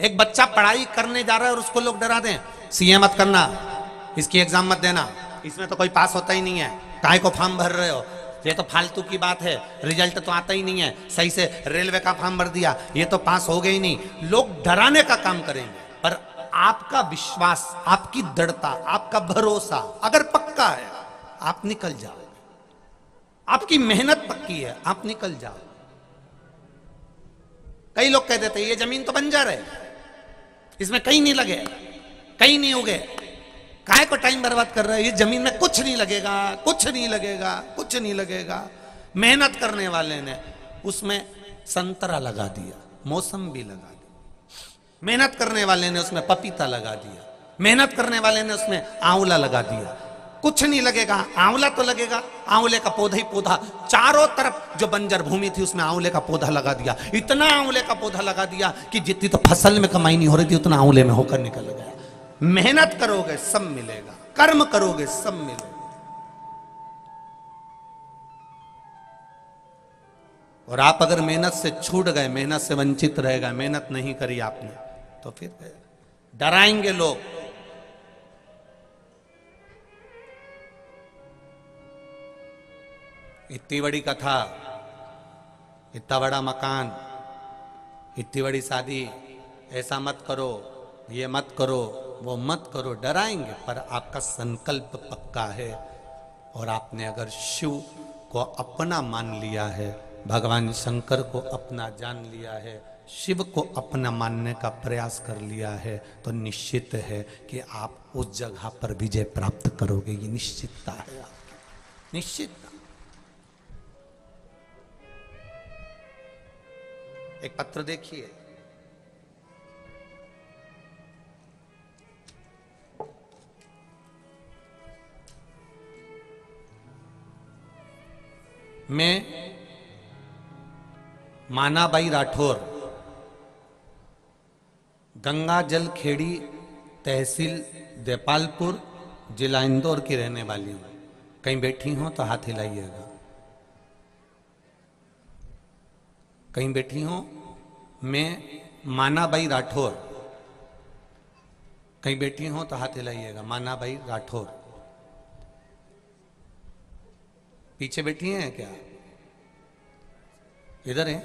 एक बच्चा पढ़ाई करने जा रहा है और उसको लोग डरा दें, सीए मत करना, इसकी एग्जाम मत देना, इसमें तो कोई पास होता ही नहीं है, काहे को फॉर्म भर रहे हो, ये तो फालतू की बात है, रिजल्ट तो आता ही नहीं है, सही से रेलवे का फॉर्म भर दिया, ये तो पास हो गए ही नहीं। लोग डराने का काम करेंगे, पर आपका विश्वास, आपकी दृढ़ता, आपका भरोसा अगर पक्का है, आप निकल जाओ। आपकी मेहनत पक्की है, आप निकल जाओ। कई लोग कह देते ये जमीन तो बंजर है, इसमें कहीं नहीं लगे, कहीं नहीं उगे, काहे को टाइम बर्बाद कर रहा है, ये जमीन में कुछ नहीं लगेगा, कुछ नहीं लगेगा, कुछ नहीं लगेगा। मेहनत करने वाले ने उसमें संतरा लगा दिया, मौसम्बी लगा दी, मेहनत करने वाले ने उसमें पपीता लगा दिया, मेहनत करने वाले ने उसमें आंवला लगा दिया, कुछ नहीं लगेगा। आंवला तो लगेगा, आंवले का पौधा ही पौधा, चारों तरफ जो बंजर भूमि थी उसमें आंवले का पौधा लगा दिया, इतना आंवले का पौधा लगा दिया कि जितनी तो फसल में कमाई नहीं हो रही थी उतना आंवले में होकर निकल गया। मेहनत करोगे सब मिलेगा, कर्म करोगे सब मिलेगा। और आप अगर मेहनत से छूट गए, मेहनत से वंचित रह गए, मेहनत नहीं करी आपने, तो फिर डराएंगे लोग। इतनी बड़ी कथा, इतना बड़ा मकान, इतनी बड़ी शादी, ऐसा मत करो, ये मत करो, वो मत करो, डराएंगे। पर आपका संकल्प पक्का है और आपने अगर शिव को अपना मान लिया है, भगवान शंकर को अपना जान लिया है, शिव को अपना मानने का प्रयास कर लिया है, तो निश्चित है कि आप उस जगह पर विजय प्राप्त करोगे। ये निश्चितता है आपकी, निश्चितता। एक पत्र देखिए, मैं मानाबाई राठौर, गंगा जल खेड़ी, तहसील देपालपुर, जिला इंदौर की रहने वाली हूं। कहीं बैठी हो तो हाथ हिलाइएगा। कहीं बैठी हो? मैं मानाबाई राठौर। कहीं बैठी हो तो हाथ हिलाइएगा। मानाबाई राठौर पीछे बैठी हैं क्या? इधर हैं?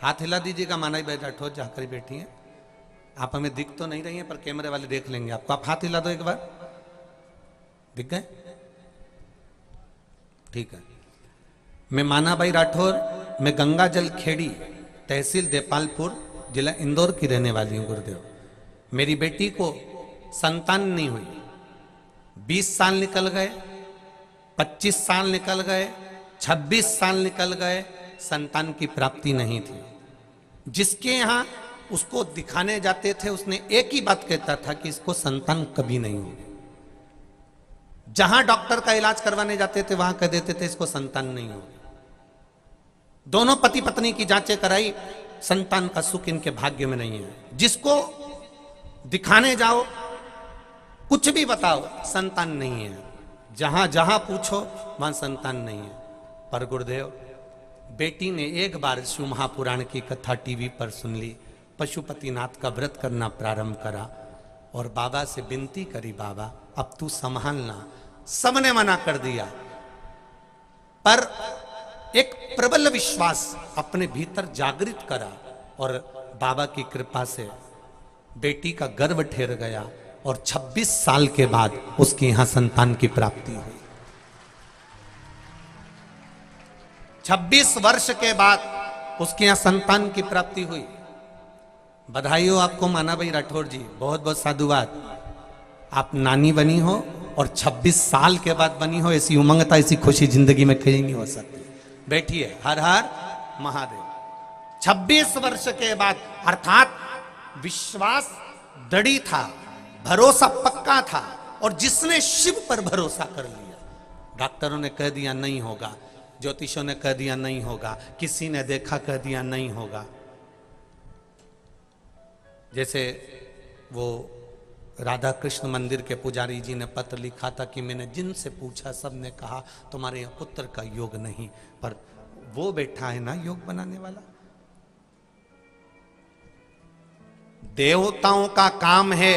हाथ हिला दीजिएगा। मानाबाई राठौर जाकर बैठी हैं। आप हमें दिख तो नहीं रही हैं, पर कैमरे वाले देख लेंगे आपको। आप हाथ हिला दो एक बार। दिख गए? ठीक है। मैं मानाबाई राठौर, मैं गंगा जल खेड़ी, तहसील देपालपुर, जिला इंदौर की रहने वाली हूं। गुरुदेव, मेरी बेटी को संतान नहीं हुई। 20 साल निकल गए, 25 साल निकल गए, 26 साल निकल गए, संतान की प्राप्ति नहीं थी। जिसके यहां उसको दिखाने जाते थे, उसने एक ही बात कहता था कि इसको संतान कभी नहीं होगी। जहां डॉक्टर का इलाज करवाने जाते थे वहां कह देते थे इसको संतान नहीं होगी। दोनों पति पत्नी की जांचें कराई, संतान का सुख इनके भाग्य में नहीं है। जिसको दिखाने जाओ, कुछ भी बताओ, संतान नहीं है। जहां जहां पूछो वहां संतान नहीं है। पर गुरुदेव, बेटी ने एक बार शिव महापुराण की कथा टीवी पर सुन ली, पशुपतिनाथ का व्रत करना प्रारंभ करा और बाबा से विनती करी, बाबा अब तू संभालना। सबने मना कर दिया, पर एक प्रबल विश्वास अपने भीतर जागृत करा और बाबा की कृपा से बेटी का गर्भ ठहर गया और 26 साल के बाद उसके यहां संतान की प्राप्ति हुई। 26 वर्ष के बाद उसके यहां संतान की प्राप्ति हुई। बधाई हो आपको मानाबाई राठौर जी, बहुत बहुत साधुवाद। आप नानी बनी हो और 26 साल के बाद बनी हो, ऐसी उमंगता, ऐसी खुशी जिंदगी में कहीं नहीं हो सकती। बैठिए। हर हर महादेव। 26 वर्ष के बाद, अर्थात विश्वास दृढ़ था, भरोसा पक्का था, और जिसने शिव पर भरोसा कर लिया, डॉक्टरों ने कह दिया नहीं होगा, ज्योतिषों ने कह दिया नहीं होगा, किसी ने देखा कह दिया नहीं होगा। जैसे वो राधा कृष्ण मंदिर के पुजारी जी ने पत्र लिखा था कि मैंने जिनसे पूछा सब ने कहा तुम्हारे यहाँ पुत्र का योग नहीं, पर वो बैठा है ना योग बनाने वाला। देवताओं का काम है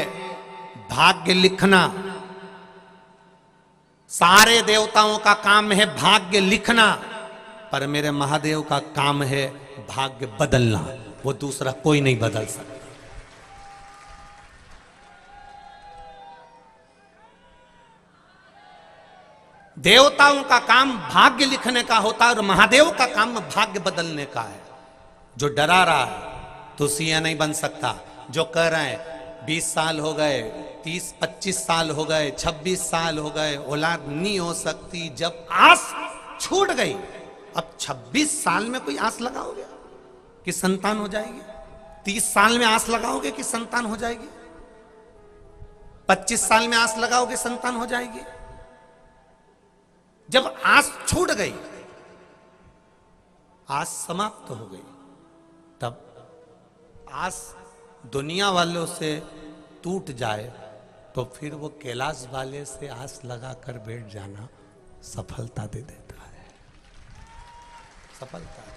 भाग्य लिखना, सारे देवताओं का काम है भाग्य लिखना, पर मेरे महादेव का काम है भाग्य बदलना। वो दूसरा कोई नहीं बदल सकता। देवताओं का काम भाग्य लिखने का होता है और महादेव का काम भाग्य बदलने का है। जो डरा रहा है तो सीएम नहीं बन सकता। जो कह रहे हैं 20 साल हो गए, 30-25 साल हो गए, 26 साल हो गए, औलाद नहीं हो सकती, जब आस छूट गई, अब 26 साल में कोई आस लगाओगे कि संतान हो जाएगी? 30 साल में आस लगाओगे कि संतान हो जाएगी? 25 साल में आस लगाओगे संतान हो जाएगी? जब आस छूट गई, आस समाप्त हो गई, तब आस दुनिया वालों से टूट जाए तो फिर वो कैलाश वाले से आस लगाकर बैठ जाना सफलता दे देता है। सफलता दे।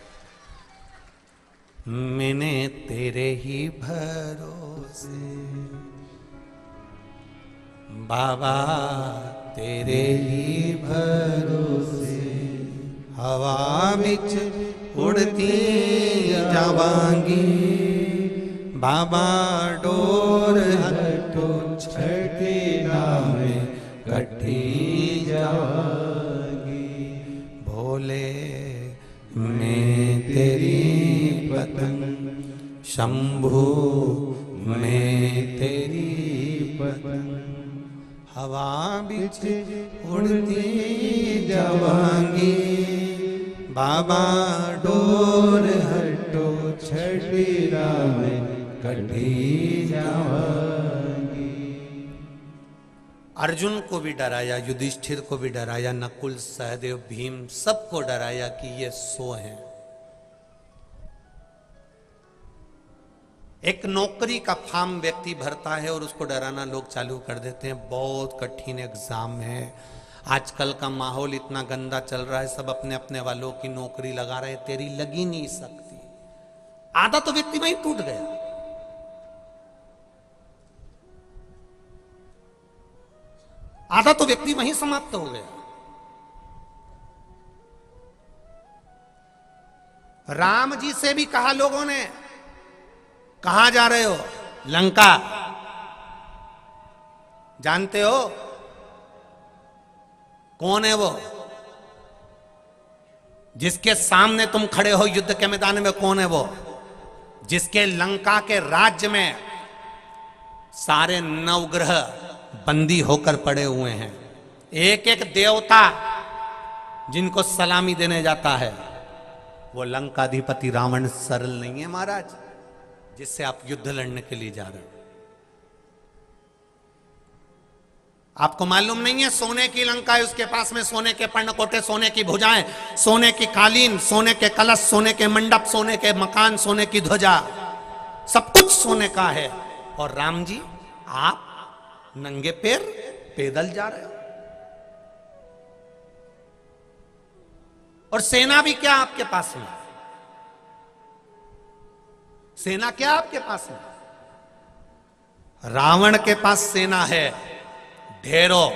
मैंने तेरे ही भरोसे बाबा, तेरे ही भरोसे हवा बिच उड़ती जावांगी, बाबा डोर हटो छठी नामे कठी जावांगी। भोले मैं तेरी पतंग, शंभू मैं तेरी पतंग, हवा बिच उड़ती जावांगी, बाबा डोर हटो छठी रामे कठी जावांगी। अर्जुन को भी डराया, युधिष्ठिर को भी डराया, नकुल, सहदेव, भीम सबको डराया कि ये सो हैं। एक नौकरी का फॉर्म व्यक्ति भरता है और उसको डराना लोग चालू कर देते हैं। बहुत कठिन एग्जाम है। आजकल का माहौल इतना गंदा चल रहा है, सब अपने अपने वालों की नौकरी लगा रहे हैं, तेरी लगी नहीं सकती। आधा तो व्यक्ति वहीं टूट गया। आधा तो व्यक्ति वहीं समाप्त हो गया। राम जी से भी कहा लोगों ने, कहां जा रहे हो? लंका। जानते हो कौन है वो जिसके सामने तुम खड़े हो युद्ध के मैदान में? कौन है वो जिसके लंका के राज्य में सारे नवग्रह बंदी होकर पड़े हुए हैं? एक एक देवता जिनको सलामी देने जाता है, वो लंकाधिपति रावण सरल नहीं है महाराज, जिससे आप युद्ध लड़ने के लिए जा रहे हो। आपको मालूम नहीं है सोने की लंका है, उसके पास में सोने के पर्णकोटे, सोने की भुजाएं, सोने की कालीन, सोने के कलश, सोने के मंडप, सोने के मकान, सोने की ध्वजा, सब कुछ सोने का है। और राम जी आप नंगे पैर पैदल जा रहे हो। और सेना भी क्या आपके पास में? सेना क्या आपके पास में? रावण के पास सेना है ढेरों,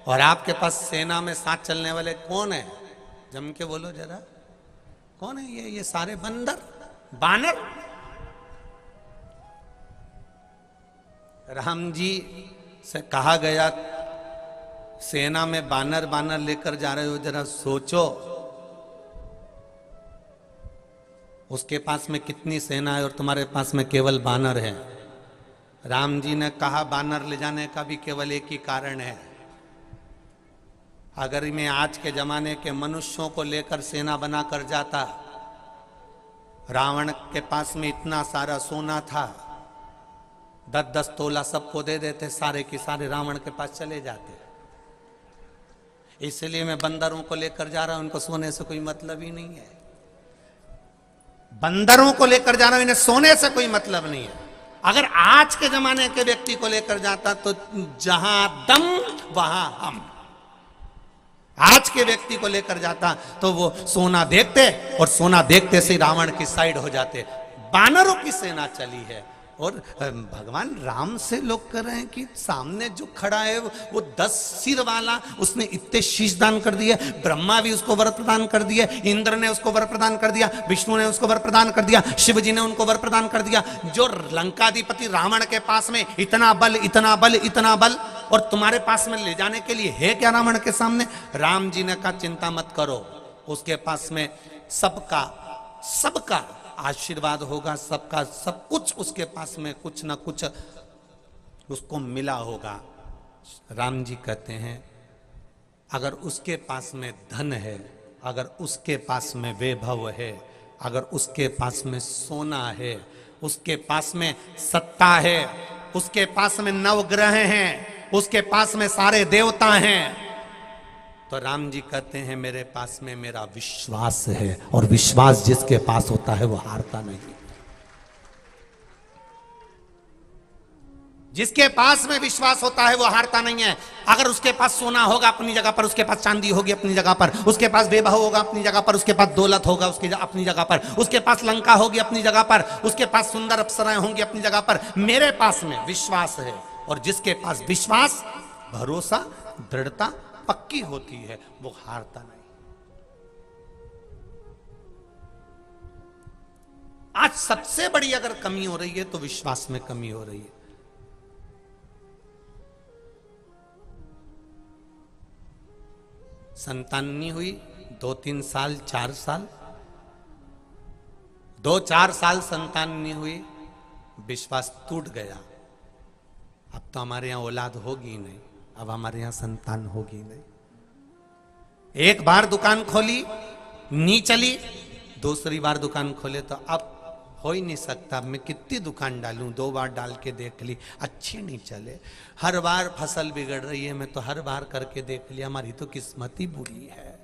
और आपके पास सेना में साथ चलने वाले कौन है? जम के बोलो जरा, कौन है ये सारे बंदर, बानर? राम जी से कहा गया सेना में बानर बानर लेकर जा रहे हो, जरा सोचो उसके पास में कितनी सेना है और तुम्हारे पास में केवल बानर है। राम जी ने कहा बानर ले जाने का भी केवल एक ही कारण है, अगर मैं आज के जमाने के मनुष्यों को लेकर सेना बनाकर जाता, रावण के पास में इतना सारा सोना था, 10-10 तोला सबको दे देते, सारे के सारे रावण के पास चले जाते। इसलिए मैं बंदरों को लेकर जा रहा हूं, उनको सोने से कोई मतलब ही नहीं है। बंदरों को लेकर जा रहा हूं, इन्हें सोने से कोई मतलब नहीं है। अगर आज के जमाने के व्यक्ति को लेकर जाता तो जहां दम वहां हम। आज के व्यक्ति को लेकर जाता तो वो सोना देखते और सोना देखते से रावण की साइड हो जाते। बानरों की सेना चली है और भगवान राम से लोग कर रहे हैं कि सामने जो खड़ा है वो 10 सिर वाला, उसने इतने शीश दान कर दिए, ब्रह्मा भी उसको वर प्रदान कर दिए, इंद्र ने उसको वर प्रदान कर दिया, विष्णु ने उसको वर प्रदान कर दिया, शिव जी ने उनको वर प्रदान कर दिया। जो लंकाधिपति रावण के पास में इतना बल, इतना बल, इतना बल, और तुम्हारे पास में ले जाने के लिए है क्या रावण के सामने? राम जी ने कहा चिंता मत करो, उसके पास में सबका सबका आशीर्वाद होगा, सबका सब कुछ उसके पास में कुछ ना कुछ उसको मिला होगा। राम जी कहते हैं अगर उसके पास में धन है, अगर उसके पास में वैभव है, अगर उसके पास में सोना है, उसके पास में सत्ता है, उसके पास में नवग्रह हैं, उसके पास में सारे देवता हैं, तो राम जी कहते हैं मेरे पास में मेरा विश्वास है, और विश्वास जिसके पास होता है वो हारता नहीं। जिसके पास में विश्वास होता है वो हारता नहीं है। अगर उसके पास सोना होगा अपनी जगह पर, उसके पास चांदी होगी अपनी जगह पर, उसके पास वैभव होगा अपनी जगह पर, उसके पास दौलत होगा उसकी अपनी जगह पर, उसके पास लंका होगी अपनी जगह पर, उसके पास सुंदर अप्सराएं होंगी अपनी जगह पर, मेरे पास में विश्वास है। और जिसके पास विश्वास, भरोसा, दृढ़ता पक्की होती है वो हारता नहीं। आज सबसे बड़ी अगर कमी हो रही है तो विश्वास में कमी हो रही है। संतान नहीं हुई 2-3 साल, 4 साल, 2-4 साल संतान नहीं हुई, विश्वास टूट गया। अब तो हमारे यहां औलाद होगी नहीं, अब हमारे यहां संतान होगी नहीं। एक बार दुकान खोली नहीं चली, दूसरी बार दुकान खोले तो अब हो ही नहीं सकता, मैं कितनी दुकान डालूं, 2 बार डाल के देख ली, अच्छी नहीं चले, हर बार फसल बिगड़ रही है, मैं तो हर बार करके देख लिया, हमारी तो किस्मत ही बुरी है।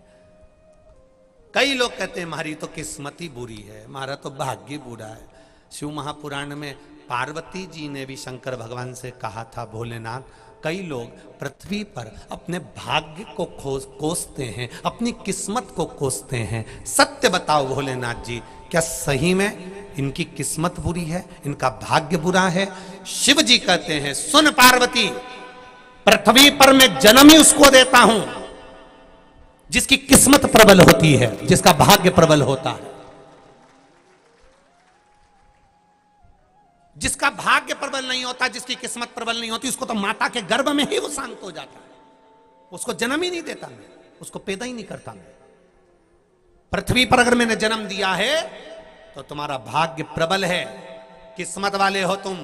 कई लोग कहते हैं हमारी तो किस्मत ही बुरी है, हमारा तो भाग्य बुरा है। शिव महापुराण में पार्वती जी ने भी शंकर भगवान से कहा था, भोलेनाथ कई लोग पृथ्वी पर अपने भाग्य को कोसते हैं, अपनी किस्मत को कोसते हैं, सत्य बताओ भोलेनाथ जी, क्या सही में इनकी किस्मत बुरी है, इनका भाग्य बुरा है? शिव जी कहते हैं सुन पार्वती, पृथ्वी पर मैं जन्म ही उसको देता हूं जिसकी किस्मत प्रबल होती है, जिसका भाग्य प्रबल होता है। जिसका भाग्य प्रबल नहीं होता, जिसकी किस्मत प्रबल नहीं होती, उसको तो माता के गर्भ में ही वो शांत हो जाता है, उसको जन्म ही नहीं देता मैं, उसको पैदा ही नहीं करता मैं। पृथ्वी पर अगर मैंने जन्म दिया है तो तुम्हारा भाग्य प्रबल है, किस्मत वाले हो तुम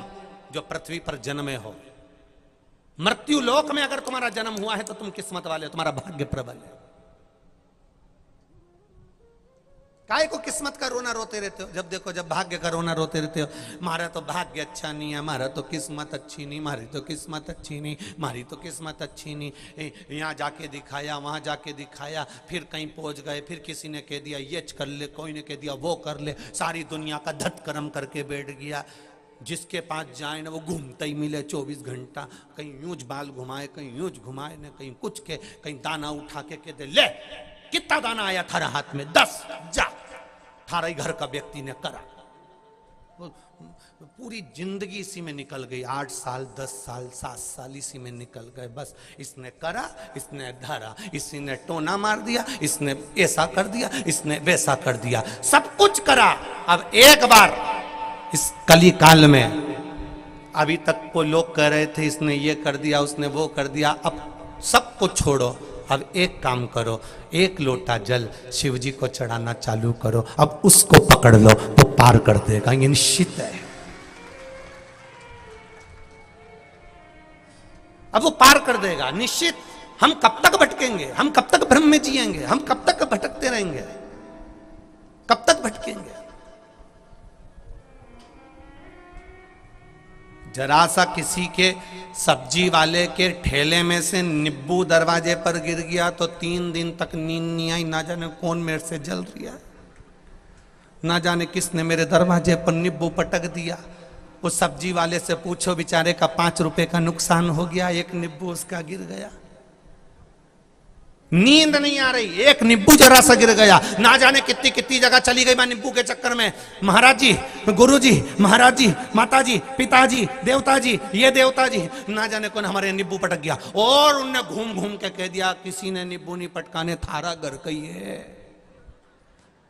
जो पृथ्वी पर जन्मे हो। मृत्यु लोक में अगर तुम्हारा जन्म हुआ है तो तुम किस्मत वाले हो, तुम्हारा भाग्य प्रबल है। काय को किस्मत का रोना रोते रहते हो? जब देखो जब भाग्य का रोना रोते रहते हो, हमारा तो भाग्य अच्छा नहीं है, हमारा तो किस्मत अच्छी नहीं, हमारी तो किस्मत अच्छी नहीं, हमारी तो किस्मत अच्छी नहीं, यहाँ जाके दिखाया, वहां जाके दिखाया, फिर कहीं पहुंच गए, फिर किसी ने कह दिया ये कर ले, कोई ने कह दिया वो कर ले, सारी दुनिया का धटकर्म करके बैठ गया। जिसके पास जाए ना वो घूमता ही मिले 24 घंटा, कहीं यूं बाल घुमाए, कहीं यूं घुमाए ना, कहीं कुछ के, कहीं दाना उठा के कह दे ले कितना दाना आया थारा हाथ में, 10 जा, थारा ही घर का व्यक्ति ने करा। पूरी जिंदगी इसी में निकल गई, 8 साल, 10 साल, 7 साल इसी में निकल गए। बस इसने करा, इसने धरा, इसी ने टोना मार दिया, इसने ऐसा कर दिया, इसने वैसा कर दिया, सब कुछ करा। अब एक बार इस कली काल में, अभी तक को लोग कह रहे थे इसने ये कर दिया, उसने वो कर दिया, अब सबको छोड़ो, अब एक काम करो, एक लोटा जल शिव जी को चढ़ाना चालू करो, अब उसको पकड़ लो तो पार कर देगा, ये निश्चित है। अब वो पार कर देगा निश्चित। हम कब तक भटकेंगे, हम कब तक भ्रम में जिएंगे, हम कब तक भटकते रहेंगे, कब तक भटकेंगे? जरा सा किसी के सब्जी वाले के ठेले में से नींबू दरवाजे पर गिर गया तो 3 दिन तक नींद नहीं आई, ना जाने कौन मेरे से जल रहा है, ना जाने किसने मेरे दरवाजे पर नींबू पटक दिया। उस सब्जी वाले से पूछो, बेचारे का 5 रुपए का नुकसान हो गया, एक नींबू उसका गिर गया। नींद नहीं आ रही, एक नींबू जरा सा गिर गया, ना जाने कितनी कितनी जगह चली गई मैं नींबू के चक्कर में। महाराज जी, गुरु जी, महाराज जी, माता जी, पिताजी, देवता जी, ये देवता जी, ना जाने कौन हमारे नींबू पटक गया। और उनने घूम घूम के कह दिया किसी ने नींबू नहीं पटकाने, थारा घर कही है,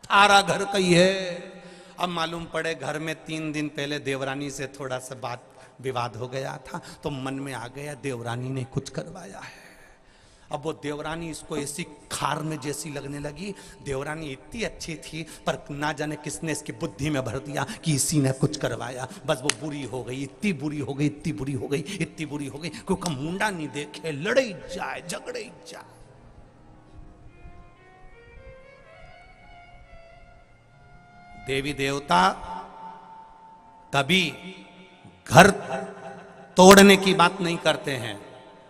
थारा घर कही है। अब मालूम पड़े घर में 3 दिन पहले देवरानी से थोड़ा सा बात विवाद हो गया था, तो मन में आ गया देवरानी ने कुछ करवाया है। अब वो देवरानी इसको ऐसी खार में जैसी लगने लगी। देवरानी इतनी अच्छी थी, पर ना जाने किसने इसकी बुद्धि में भर दिया कि इसी ने कुछ करवाया। बस वो बुरी हो गई, इतनी बुरी हो गई, इतनी बुरी हो गई, इतनी बुरी हो गई, क्योंकि मुंडा नहीं देखे लड़े ही जाए, झगड़े ही जाए। देवी देवता कभी घर तोड़ने की बात नहीं करते हैं।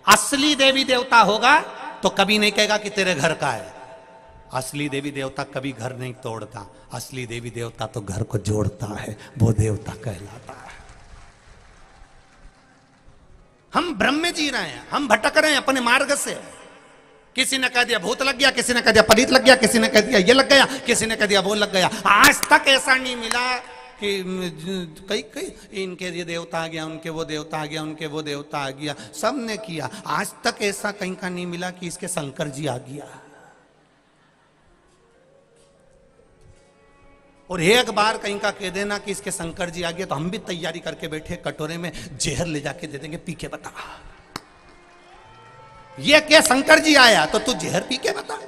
असली देवी देवता होगा तो कभी नहीं कहेगा कि तेरे घर का है। असली देवी देवता कभी घर नहीं तोड़ता, असली देवी देवता तो घर को जोड़ता है, वो देवता कहलाता है। हम भ्रम में जी रहे हैं, हम भटक रहे हैं अपने मार्ग से। किसी ने कह दिया भूत लग गया, किसी ने कह दिया परीत लग गया, किसी ने कह दिया ये लग गया, किसी ने कह दिया वो लग गया। आज तक ऐसा नहीं मिला कि कई कई इनके ये देवता आ गया, उनके वो देवता आ गया, उनके वो देवता आ गया, सब ने किया। आज तक ऐसा कहीं का नहीं मिला कि इसके शंकर जी आ गया। और एक बार कहीं का कह देना कि इसके शंकर जी आ गया, तो हम भी तैयारी करके बैठे, कटोरे में जहर ले जाके दे देंगे, पी के बता। ये क्या शंकर जी आया तो तू जहर पी के बता।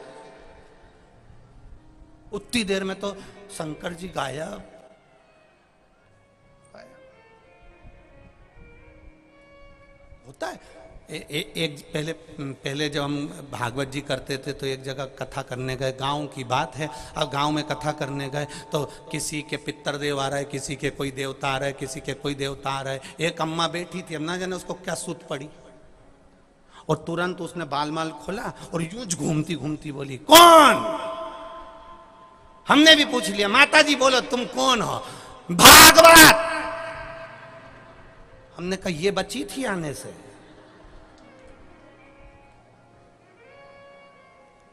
उतनी देर में तो शंकर जी गायब। होता है एक पहले जब हम भागवत जी करते थे तो एक जगह कथा करने गए, गांव की बात है। अब गांव में कथा करने गए तो किसी के पितृदेव आ रहा है, किसी के कोई देवता आ रहा है, किसी के कोई देवता आ रहा है। एक अम्मा बैठी थी, अब ना जाने उसको क्या सूत पड़ी, और तुरंत उसने बाल माल खोला और यूं घूमती घूमती बोली कौन। हमने भी पूछ लिया, माता जी बोलो तुम कौन हो। भागवत। हमने कहा ये बची थी आने से।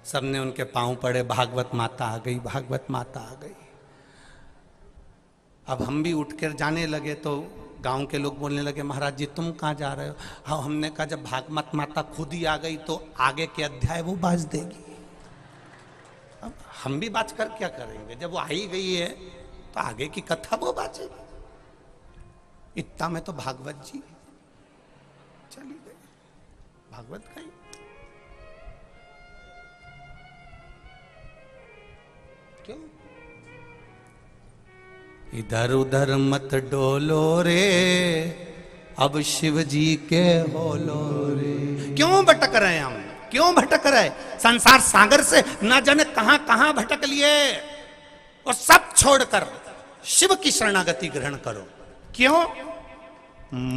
सबने उनके पांव पड़े, भागवत माता आ गई, भागवत माता आ गई। अब हम भी उठकर जाने लगे तो गांव के लोग बोलने लगे महाराज जी तुम कहाँ जा रहे हो। हाँ, हमने कहा जब भागवत माता खुद ही आ गई तो आगे के अध्याय वो बाज देगी। अब हम भी बाज कर क्या करेंगे, जब वो आ ही गई है तो आगे की कथा वो बाजेगी। इतना में तो भागवत जी चली गई, भागवत गई। क्यों? इधर उधर मत डोलो रे, अब शिव जी के होलो रे। क्यों भटक रहे हैं हम, क्यों भटक रहे? संसार सागर से ना जाने कहां कहां भटक लिए, और सब छोड़कर शिव की शरणागति ग्रहण करो। क्यों?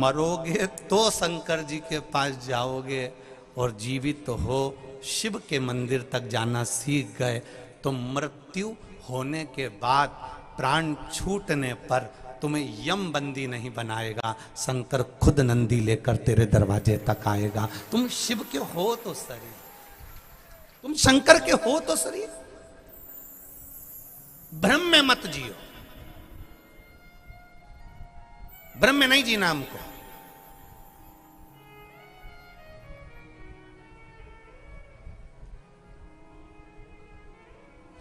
मरोगे तो शंकर जी के पास जाओगे, और जीवित हो शिव के मंदिर तक जाना सीख गए तो मृत्यु होने के बाद प्राण छूटने पर तुम्हें यम बंदी नहीं बनाएगा, शंकर खुद नंदी लेकर तेरे दरवाजे तक आएगा। तुम शिव के हो तो सही, तुम शंकर के हो तो सही। भ्रम में मत जियो, भ्रम में नहीं जीना हमको।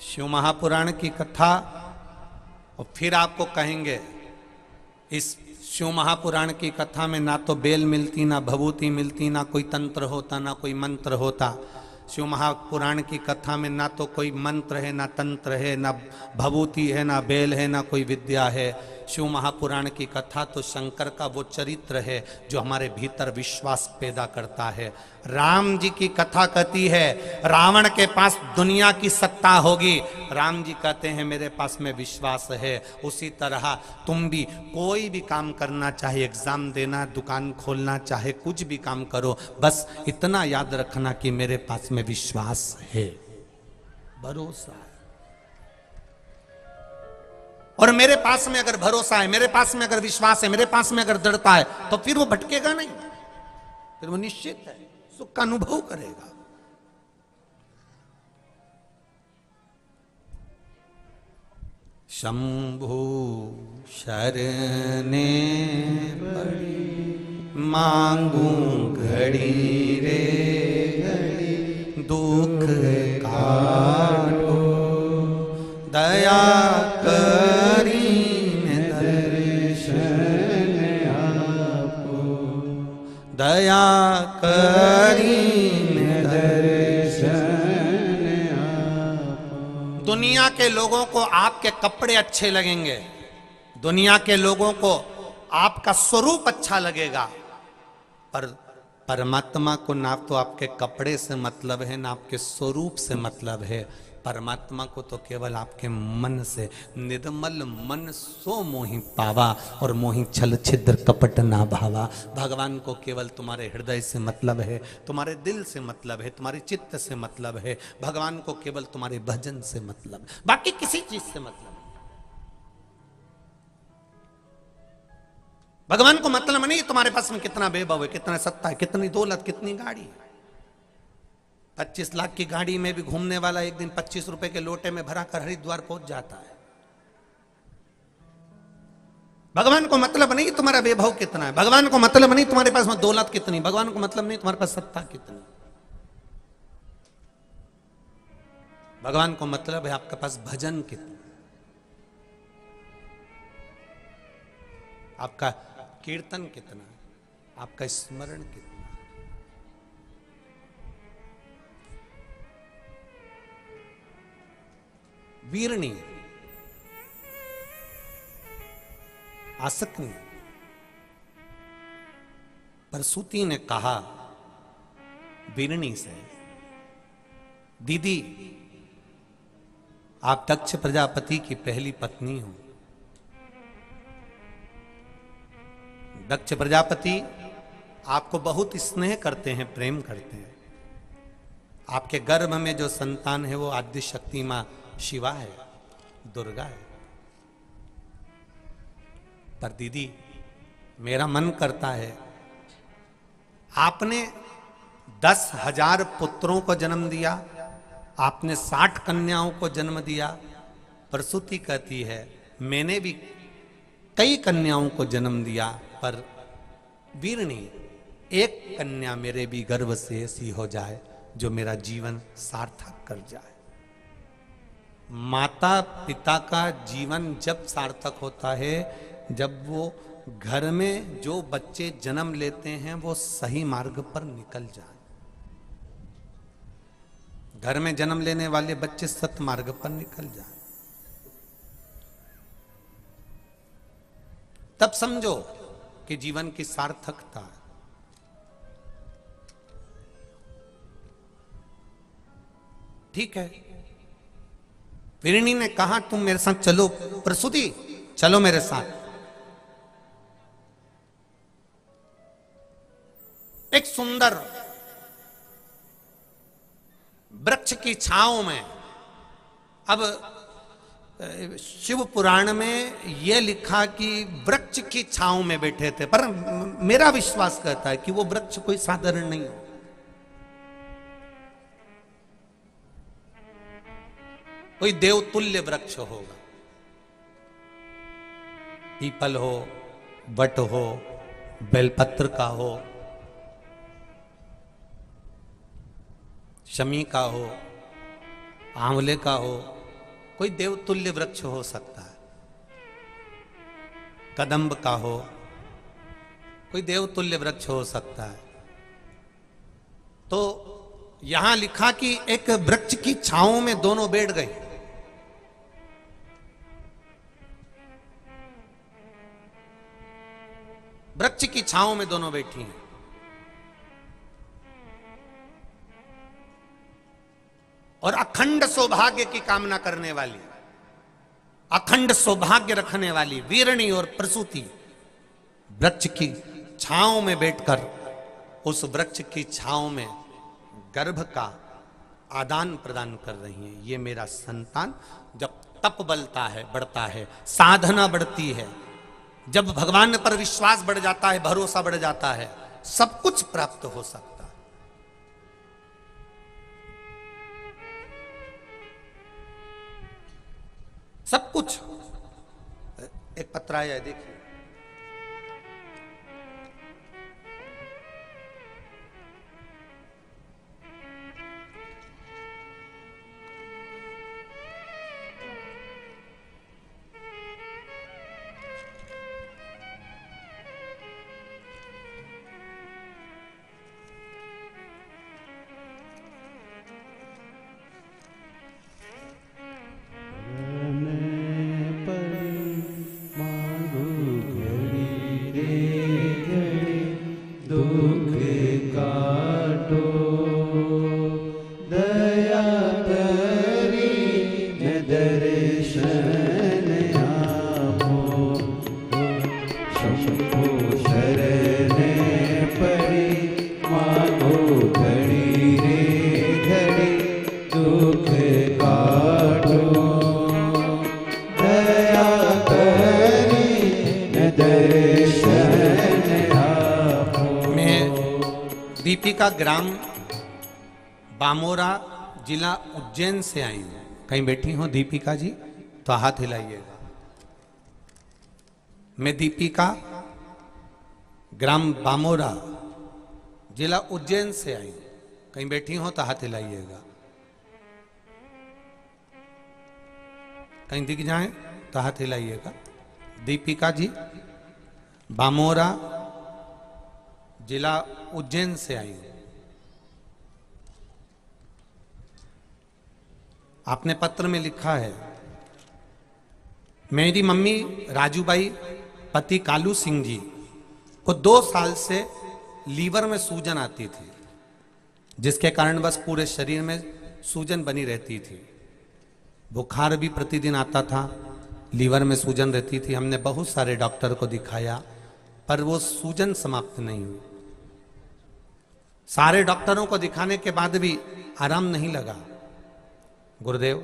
शिव महापुराण की कथा, और फिर आपको कहेंगे इस शिव महापुराण की कथा में ना तो बेल मिलती, ना भभूति मिलती, ना कोई तंत्र होता, ना कोई मंत्र होता। शिव महापुराण की कथा में ना तो कोई मंत्र है, ना तंत्र है, ना भभूति है, ना बेल है, ना कोई विद्या है। शिव महापुराण की कथा तो शंकर का वो चरित्र है जो हमारे भीतर विश्वास पैदा करता है। राम जी की कथा कहती है रावण के पास दुनिया की सत्ता होगी, राम जी कहते हैं मेरे पास में विश्वास है। उसी तरह तुम भी कोई भी काम करना, चाहे एग्जाम देना, दुकान खोलना, चाहे कुछ भी काम करो, बस इतना याद रखना कि मेरे पास में विश्वास है, भरोसा है। और मेरे पास में अगर भरोसा है, मेरे पास में अगर विश्वास है, मेरे पास में अगर दृढ़ता है, तो फिर वो भटकेगा नहीं, फिर वो निश्चित है सुख का अनुभव करेगा। शंभु शरणे पड़ी मांगू घड़ी रे घड़ी दुख काटो दया करी दर्शन आपो दया करी दर्शन आपो। दुनिया के लोगों को आपके कपड़े अच्छे लगेंगे, दुनिया के लोगों को आपका स्वरूप अच्छा लगेगा, पर परमात्मा को ना तो आपके कपड़े से मतलब है ना आपके स्वरूप से मतलब है। परमात्मा को तो केवल आपके मन से, निर्मल मन सो मोहि पावा और मोहि छल छिद्र कपट ना भावा। भगवान को केवल तुम्हारे हृदय से मतलब है, तुम्हारे दिल से मतलब है, तुम्हारे चित्त से मतलब है। भगवान को केवल तुम्हारे भजन से मतलब, बाकी किसी चीज से मतलब। भगवान को मतलब नहीं तुम्हारे पास में कितना वैभव है, कितना सत्ता है, कितनी दौलत, कितनी गाड़ी है। 25 लाख की गाड़ी में भी घूमने वाला एक दिन 25 रुपए के लोटे में भरा कर हरिद्वार पहुंच जाता है। भगवान को मतलब नहीं तुम्हारा वैभव कितना है, भगवान को मतलब नहीं तुम्हारे पास में दौलत कितनी, भगवान को मतलब नहीं तुम्हारे पास सत्ता कितनी। भगवान को मतलब है आपके पास भजन कितना, आपका कीर्तन कितना, आपका स्मरण कितना। वीरणी आसक्ति। प्रसूति ने कहा वीरणी से, दीदी आप दक्ष प्रजापति की पहली पत्नी हो। दक्ष प्रजापति आपको बहुत स्नेह करते हैं, प्रेम करते हैं। आपके गर्भ में जो संतान है वो आद्य शक्ति मां शिवा है, दुर्गा है। पर दीदी मेरा मन करता है, आपने 10,000 पुत्रों को जन्म दिया, आपने 60 कन्याओं को जन्म दिया। प्रसूति कहती है मैंने भी कई कन्याओं को जन्म दिया, पर वीरणी एक कन्या मेरे भी गर्भ से ऐसी हो जाए जो मेरा जीवन सार्थक कर जाए। माता पिता का जीवन जब सार्थक होता है जब वो घर में जो बच्चे जन्म लेते हैं वो सही मार्ग पर निकल जाए। घर में जन्म लेने वाले बच्चे सत मार्ग पर निकल जाए, तब समझो कि जीवन की सार्थकता। ठीक है, वीरणी ने कहा तुम मेरे साथ चलो, प्रसूति चलो मेरे साथ। एक सुंदर वृक्ष की छांव में, अब शिव पुराण में यह लिखा कि वृक्ष की छांव में बैठे थे, पर मेरा विश्वास कहता है कि वो वृक्ष कोई साधारण नहीं हो। कोई देवतुल्य वृक्ष होगा, पीपल हो, वट हो, बेलपत्र का हो, शमी का हो, आंवले का हो, कोई देवतुल्य वृक्ष हो सकता है। कदम्ब का हो, कोई देवतुल्य वृक्ष हो सकता है। तो यहां लिखा कि एक वृक्ष की छांव में दोनों बैठ गए। वृक्ष की छांव में दोनों बैठी हैं। और अखंड सौभाग्य की कामना करने वाली, अखंड सौभाग्य रखने वाली वीरणी और प्रसूति वृक्ष की छांव में बैठकर उस वृक्ष की छांव में गर्भ का आदान प्रदान कर रही हैं। ये मेरा संतान जब तप बलता है, बढ़ता है, साधना बढ़ती है, जब भगवान पर विश्वास बढ़ जाता है, भरोसा बढ़ जाता है, सब कुछ प्राप्त हो सकता है। सब कुछ। पत्र आया है, देखिए। दीपिका ग्राम बामोरा जिला उज्जैन से आई हूं। कहीं बैठी हो दीपिका जी तो हाथ हिलाइएगा। मैं दीपिका ग्राम बामोरा जिला उज्जैन से आई हूं। कहीं बैठी हो तो हाथ हिलाइएगा। कहीं दिख जाए तो हाथ हिलाइएगा। दीपिका जी बामोरा जिला उज्जैन से आई हूं। आपने पत्र में लिखा है, मेरी मम्मी राजूबाई पति कालू सिंह जी को 2 साल से लीवर में सूजन आती थी, जिसके कारण बस पूरे शरीर में सूजन बनी रहती थी। बुखार भी प्रतिदिन आता था, लीवर में सूजन रहती थी। हमने बहुत सारे डॉक्टर को दिखाया पर वो सूजन समाप्त नहीं हुई। सारे डॉक्टरों को दिखाने के बाद भी आराम नहीं लगा। गुरुदेव,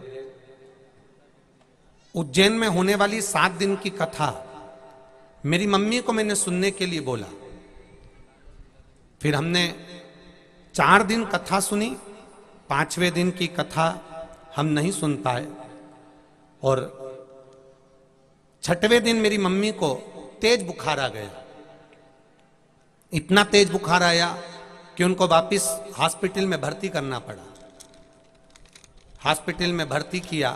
उज्जैन में होने वाली 7 दिन की कथा मेरी मम्मी को मैंने सुनने के लिए बोला। फिर हमने 4 दिन कथा सुनी। 5वें दिन की कथा हम नहीं सुन पाए और 6वें दिन मेरी मम्मी को तेज बुखार आ गया। इतना तेज बुखार आया कि उनको वापस हॉस्पिटल में भर्ती करना पड़ा। हॉस्पिटल में भर्ती किया।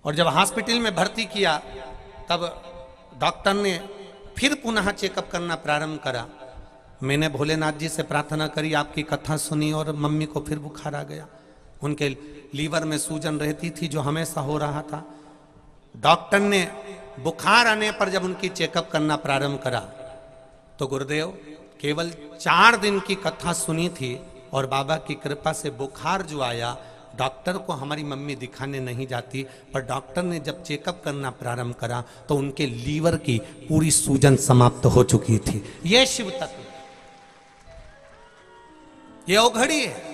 और जब हॉस्पिटल में भर्ती किया तब डॉक्टर ने फिर पुनः चेकअप करना प्रारंभ करा। मैंने भोलेनाथ जी से प्रार्थना करी, आपकी कथा सुनी और मम्मी को फिर बुखार आ गया। उनके लीवर में सूजन रहती थी जो हमेशा हो रहा था। डॉक्टर ने बुखार आने पर जब उनकी चेकअप करना प्रारंभ करा तो गुरुदेव केवल 4 दिन की कथा सुनी थी और बाबा की कृपा से बुखार जो आया, डॉक्टर को हमारी मम्मी दिखाने नहीं जाती, पर डॉक्टर ने जब चेकअप करना प्रारंभ करा तो उनके लीवर की पूरी सूजन समाप्त हो चुकी थी। यह शिव तत्व, यह औघड़ी है।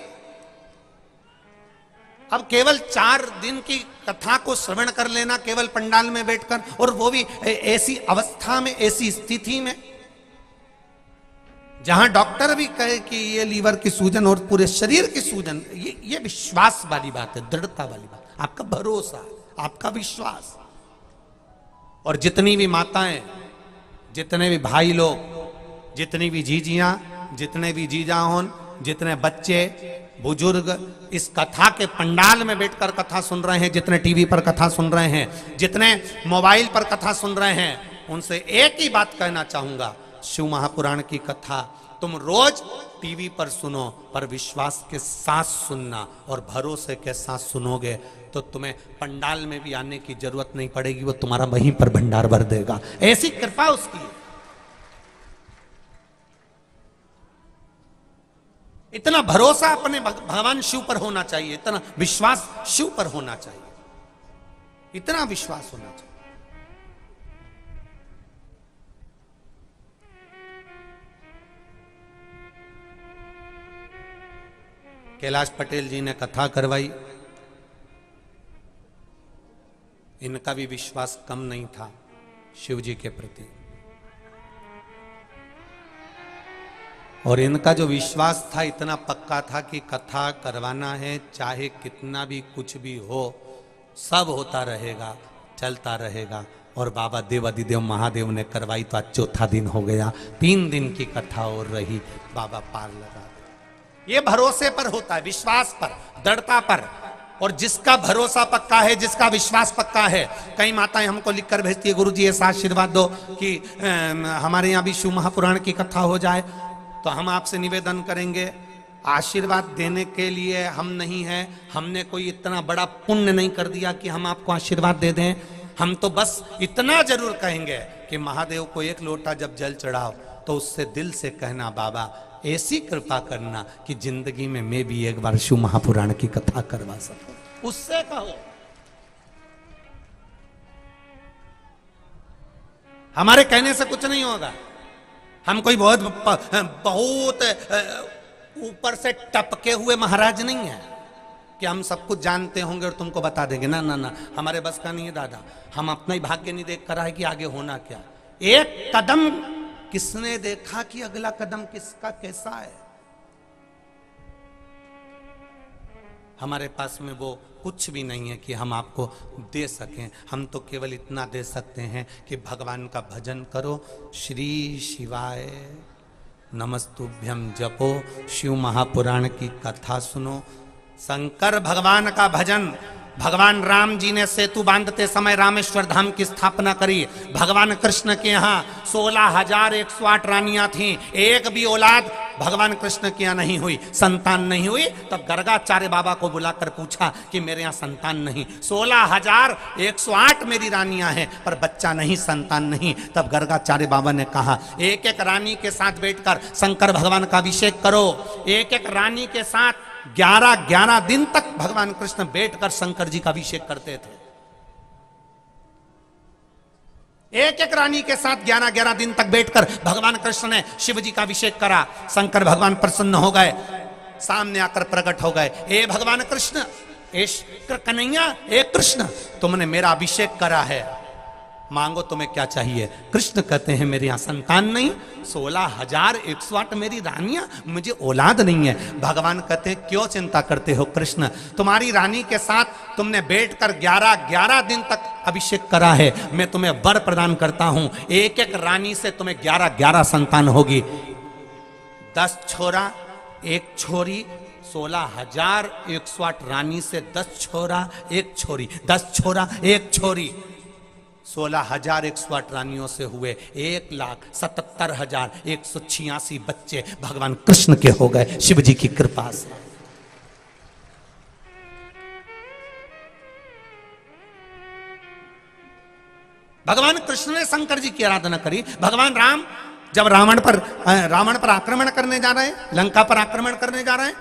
अब केवल 4 दिन की कथा को श्रवण कर लेना केवल पंडाल में बैठकर, और वो भी ऐसी अवस्था में, ऐसी स्थिति में जहां डॉक्टर भी कहे कि ये लीवर की सूजन और पूरे शरीर की सूजन, ये विश्वास वाली बात है, दृढ़ता वाली बात, आपका भरोसा, आपका विश्वास। और जितनी भी माताएं, जितने भी भाई लोग, जितनी भी जीजियां, जितने भी जीजा होन, जितने बच्चे बुजुर्ग इस कथा के पंडाल में बैठकर कथा सुन रहे हैं, जितने टीवी पर कथा सुन रहे हैं, जितने मोबाइल पर कथा सुन रहे हैं, उनसे एक ही बात कहना चाहूंगा, शिव महापुराण की कथा तुम रोज टीवी पर सुनो, पर विश्वास के साथ सुनना, और भरोसे के साथ सुनोगे तो तुम्हें पंडाल में भी आने की जरूरत नहीं पड़ेगी, वो तुम्हारा वहीं पर भंडार भर देगा। ऐसी कृपा उसकी। इतना भरोसा अपने भगवान शिव पर होना चाहिए, इतना विश्वास शिव पर होना चाहिए, इतना विश्वास होना चाहिए। कैलाश पटेल जी ने कथा करवाई, इनका भी विश्वास कम नहीं था शिव जी के प्रति। और इनका जो विश्वास था इतना पक्का था कि कथा करवाना है, चाहे कितना भी कुछ भी हो, सब होता रहेगा, चलता रहेगा। और बाबा देवादिदेव महादेव ने करवाई तो आज चौथा दिन हो गया, 3 दिन की कथा और रही, बाबा पार लगा। ये भरोसे पर होता है, विश्वास पर, दृढ़ता पर। और जिसका भरोसा पक्का है, जिसका विश्वास पक्का है, कई माताएं हमको लिखकर भेजती है, गुरुजी ऐसा आशीर्वाद दो कि हमारे यहाँ भी शिव महापुराण की कथा हो जाए। तो हम आपसे निवेदन करेंगे, आशीर्वाद देने के लिए हम नहीं हैं, हमने कोई इतना बड़ा पुण्य नहीं कर दिया कि हम आपको आशीर्वाद दे दें। हम तो बस इतना जरूर कहेंगे कि महादेव को 1 लोटा जब जल चढ़ाओ तो उससे दिल से कहना, बाबा ऐसी कृपा करना कि जिंदगी में मैं भी एक बार शिव महापुराण की कथा करवा सकूं। उससे कहो। हमारे कहने से कुछ नहीं होगा। हम कोई बहुत ऊपर से टपके हुए महाराज नहीं है कि हम सब कुछ जानते होंगे और तुमको बता देंगे। ना ना ना, हमारे बस का नहीं है दादा। हम अपना ही भाग्य नहीं देख कर आए कि आगे होना क्या। एक कदम किसने देखा कि अगला कदम किसका कैसा है। हमारे पास में वो कुछ भी नहीं है कि हम आपको दे सकें। हम तो केवल इतना दे सकते हैं कि भगवान का भजन करो, श्री शिवाय नमस्तुभ्यम जपो, शिव महापुराण की कथा सुनो, शंकर भगवान का भजन। भगवान राम जी ने सेतु बांधते समय रामेश्वर धाम की स्थापना करी। भगवान कृष्ण के यहाँ 16,108 रानियां थीं, एक भी औलाद भगवान कृष्ण के यहाँ नहीं हुई, संतान नहीं हुई। तब गर्गाचार्य बाबा को बुलाकर पूछा कि मेरे यहाँ संतान नहीं, 16,108 मेरी रानियां हैं पर बच्चा नहीं, संतान नहीं। तब गर्गाचार्य बाबा ने कहा, एक एक रानी के साथ बैठकर शंकर भगवान का अभिषेक करो। एक एक रानी के साथ 11 दिन तक भगवान कृष्ण बैठकर शंकर जी का अभिषेक करते थे। एक एक रानी के साथ 11 दिन तक बैठकर भगवान कृष्ण ने शिव जी का अभिषेक करा। शंकर भगवान प्रसन्न हो गए, सामने आकर प्रकट हो गए। हे भगवान कृष्ण, कन्हैया, हे कृष्ण, तुमने मेरा अभिषेक करा है, मांगो तुम्हें क्या चाहिए। कृष्ण कहते हैं मेरे यहाँ संतान नहीं, 16,108 मेरी रानियां, मुझे औलाद नहीं है। भगवान कहते हैं क्यों चिंता करते हो कृष्ण, तुम्हारी रानी के साथ तुमने बैठकर 11 दिन तक अभिषेक करा है, मैं तुम्हें वर प्रदान करता हूं। एक एक रानी से तुम्हें 11 संतान होगी। 10 छोरा 1 छोरी, 16,108 रानी से 10 छोरा 1 छोरी, 10 छोरा 1 छोरी, 16,108 रानियों से हुए 1,77,186 बच्चे भगवान कृष्ण के हो गए शिव जी की कृपा से। भगवान कृष्ण ने शंकर जी की आराधना करी। भगवान राम जब रावण पर आक्रमण करने जा रहे हैं, लंका पर आक्रमण करने जा रहे हैं,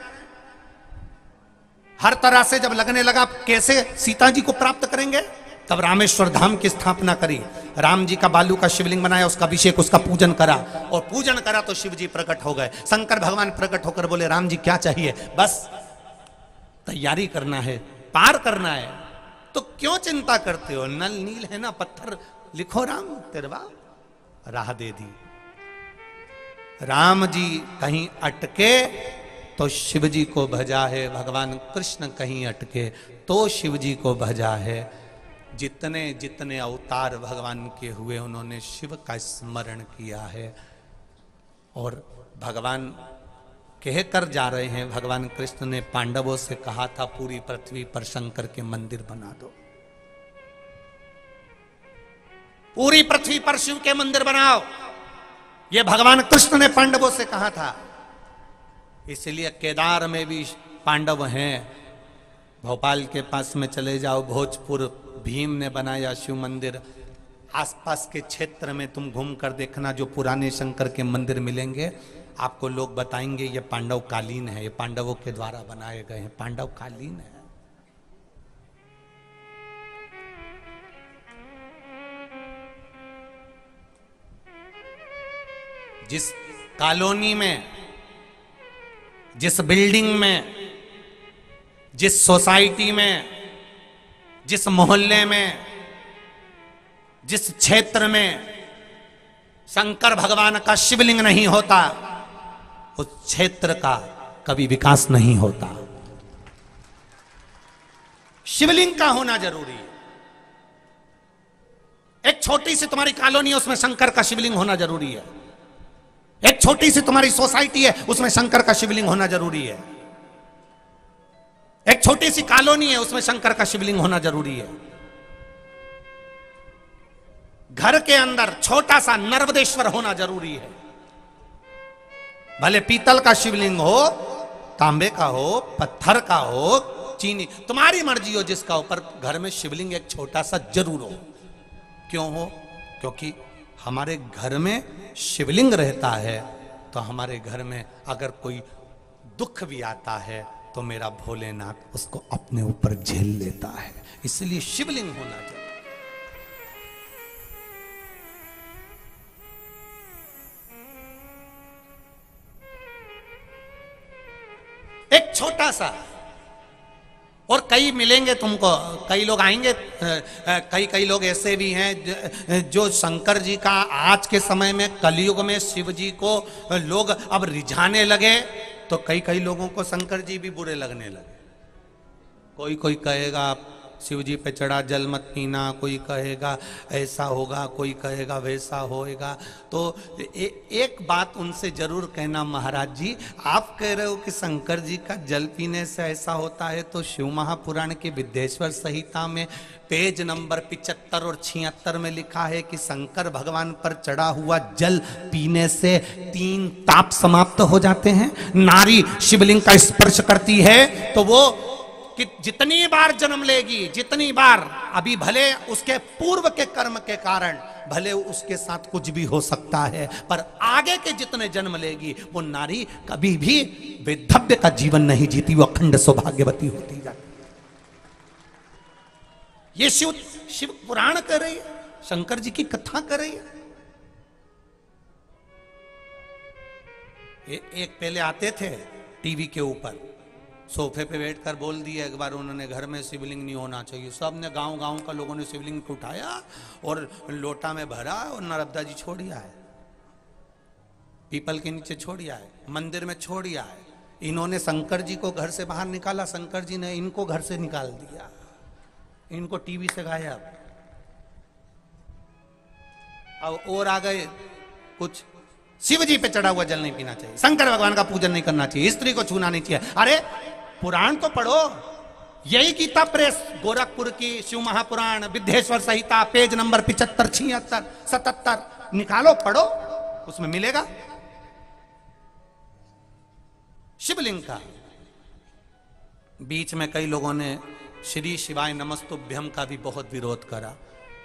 हर तरह से जब लगने लगा कैसे सीता जी को प्राप्त करेंगे, तब रामेश्वर धाम की स्थापना करी। राम जी का बालू का शिवलिंग बनाया, उसका अभिषेक, उसका पूजन करा, और पूजन करा तो शिव जी प्रकट हो गए। शंकर भगवान प्रकट होकर बोले, राम जी क्या चाहिए, बस तैयारी करना है, पार करना है, तो क्यों चिंता करते हो, नल नील है ना, पत्थर लिखो राम तेरवा, राह दे दी। राम जी कहीं अटके तो शिव जी को भजा है, भगवान कृष्ण कहीं अटके तो शिव जी को भजा है। जितने जितने अवतार भगवान के हुए उन्होंने शिव का स्मरण किया है। और भगवान कह कर जा रहे हैं, भगवान कृष्ण ने पांडवों से कहा था पूरी पृथ्वी पर शंकर के मंदिर बना दो, पूरी पृथ्वी पर शिव के मंदिर बनाओ, ये भगवान कृष्ण ने पांडवों से कहा था। इसलिए केदार में भी पांडव हैं। भोपाल के पास में चले जाओ, भोजपुर, भीम ने बनाया शिव मंदिर। आसपास के क्षेत्र में तुम घूम कर देखना, जो पुराने शंकर के मंदिर मिलेंगे, आपको लोग बताएंगे ये पांडव कालीन है, ये पांडवों के द्वारा बनाए गए हैं, पांडव कालीन है। जिस कॉलोनी में, जिस बिल्डिंग में, जिस सोसाइटी में, जिस मोहल्ले में, जिस क्षेत्र में शंकर भगवान का शिवलिंग नहीं होता, उस क्षेत्र का कभी विकास नहीं होता। शिवलिंग का होना जरूरी है। एक छोटी सी तुम्हारी कॉलोनी है, उसमें शंकर का शिवलिंग होना जरूरी है। एक छोटी सी तुम्हारी सोसाइटी है, उसमें शंकर का शिवलिंग होना जरूरी है। एक छोटी सी कॉलोनी है, उसमें शंकर का शिवलिंग होना जरूरी है। घर के अंदर छोटा सा नर्मदेश्वर होना जरूरी है। भले पीतल का शिवलिंग हो, तांबे का हो, पत्थर का हो, चीनी, तुम्हारी मर्जी हो जिसका ऊपर घर में शिवलिंग एक छोटा सा जरूर हो। क्यों हो? क्योंकि हमारे घर में शिवलिंग रहता है तो हमारे घर में अगर कोई दुख भी आता है तो मेरा भोलेनाथ उसको अपने ऊपर झेल लेता है। इसलिए शिवलिंग होना चाहिए। एक छोटा सा, और कई मिलेंगे तुमको, कई लोग आएंगे, कई लोग ऐसे भी हैं जो शंकर जी का आज के समय में कलयुग में शिव जी को लोग अब रिझाने लगे तो कई लोगों को शंकर जी भी बुरे लगने लगे। कोई कहेगा शिव जी पे चढ़ा जल मत पीना, कोई कहेगा ऐसा होगा, कोई कहेगा वैसा होएगा। तो एक बात उनसे जरूर कहना, महाराज जी आप कह रहे हो कि शंकर जी का जल पीने से ऐसा होता है, तो शिव महापुराण के विद्येश्वर संहिता में पेज नंबर 75 और 76 में लिखा है कि शंकर भगवान पर चढ़ा हुआ जल पीने से 3 ताप समाप्त हो जाते हैं। नारी शिवलिंग का स्पर्श करती है तो वो कि जितनी बार जन्म लेगी, जितनी बार, अभी भले उसके पूर्व के कर्म के कारण भले उसके साथ कुछ भी हो सकता है, पर आगे के जितने जन्म लेगी वो नारी कभी भी वैधव्य का जीवन नहीं जीती, वो अखंड सौभाग्यवती होती जाती। ये शिव पुराण कर रही है, शंकर जी की कथा कर रही है। एक पहले आते थे टीवी के ऊपर, सोफे पे बैठकर बोल दिया एक बार उन्होंने, घर में शिवलिंग नहीं होना चाहिए। सब ने, गांव का लोगों ने शिवलिंग को उठाया और लोटा में भरा और नर्मदा जी छोड़िया है, पीपल के नीचे छोड़िया है, मंदिर में छोड़िया है। इन्होंने शंकर जी को घर से बाहर निकाला, शंकर जी ने इनको घर से निकाल दिया, इनको टीवी से गायब। अब और आ गए कुछ, शिव जी पे चढ़ा हुआ जल नहीं पीना चाहिए, शंकर भगवान का पूजन नहीं करना चाहिए, स्त्री को छूना नहीं चाहिए। अरे पुराण तो पढ़ो, यही गीता प्रेस गोरखपुर की शिव महापुराण विद्येश्वर संहिता पेज नंबर 75, 76, 77 निकालो, पढ़ो, उसमें मिलेगा शिवलिंग का। बीच में कई लोगों ने श्री शिवाय नमस्तुभ्यम का भी बहुत विरोध करा,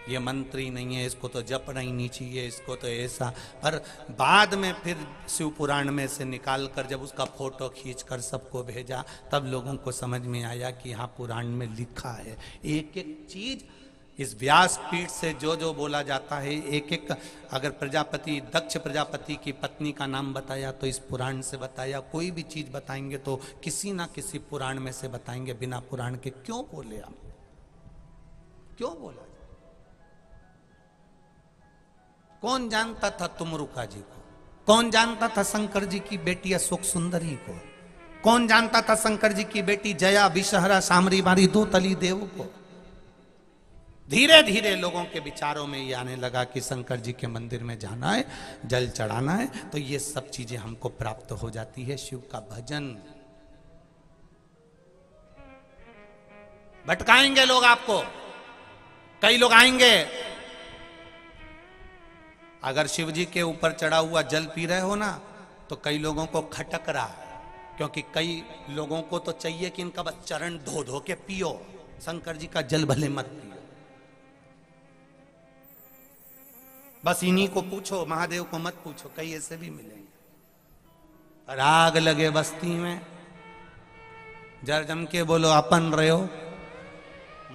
ये मंत्री नहीं है, इसको तो जपना ही नहीं चाहिए, इसको तो ऐसा। पर बाद में फिर शिव पुराण में से निकाल कर जब उसका फोटो खींचकर सबको भेजा, तब लोगों को समझ में आया कि हाँ पुराण में लिखा है। एक एक चीज इस व्यासपीठ से जो बोला जाता है, एक एक, अगर प्रजापति, दक्ष प्रजापति की पत्नी का नाम बताया तो इस पुराण से बताया, कोई भी चीज बताएंगे तो किसी ना किसी पुराण में से बताएंगे, बिना पुराण के क्यों बोले हम, क्यों बोला? कौन जानता था तुमरुका जी को? कौन जानता था शंकर जी की बेटी अशोक सुंदरी को? कौन जानता था शंकर जी की बेटी जया, विषहरा, सामरी बारी, दो तली देव को? धीरे धीरे लोगों के विचारों में ये आने लगा कि शंकर जी के मंदिर में जाना है, जल चढ़ाना है, तो ये सब चीजें हमको प्राप्त हो जाती है। शिव का भजन, भटकाएंगे लोग आपको, कई लोग आएंगे, अगर शिव जी के ऊपर चढ़ा हुआ जल पी रहे हो ना तो कई लोगों को खटक रहा है, क्योंकि कई लोगों को तो चाहिए कि इनका बस चरण धो धो के पियो, शंकर जी का जल भले मत पियो। बस इन्हीं को पूछो, महादेव को मत पूछो, कई ऐसे भी मिलेंगे। राग लगे बस्ती में, जर जम के बोलो अपन रहे हो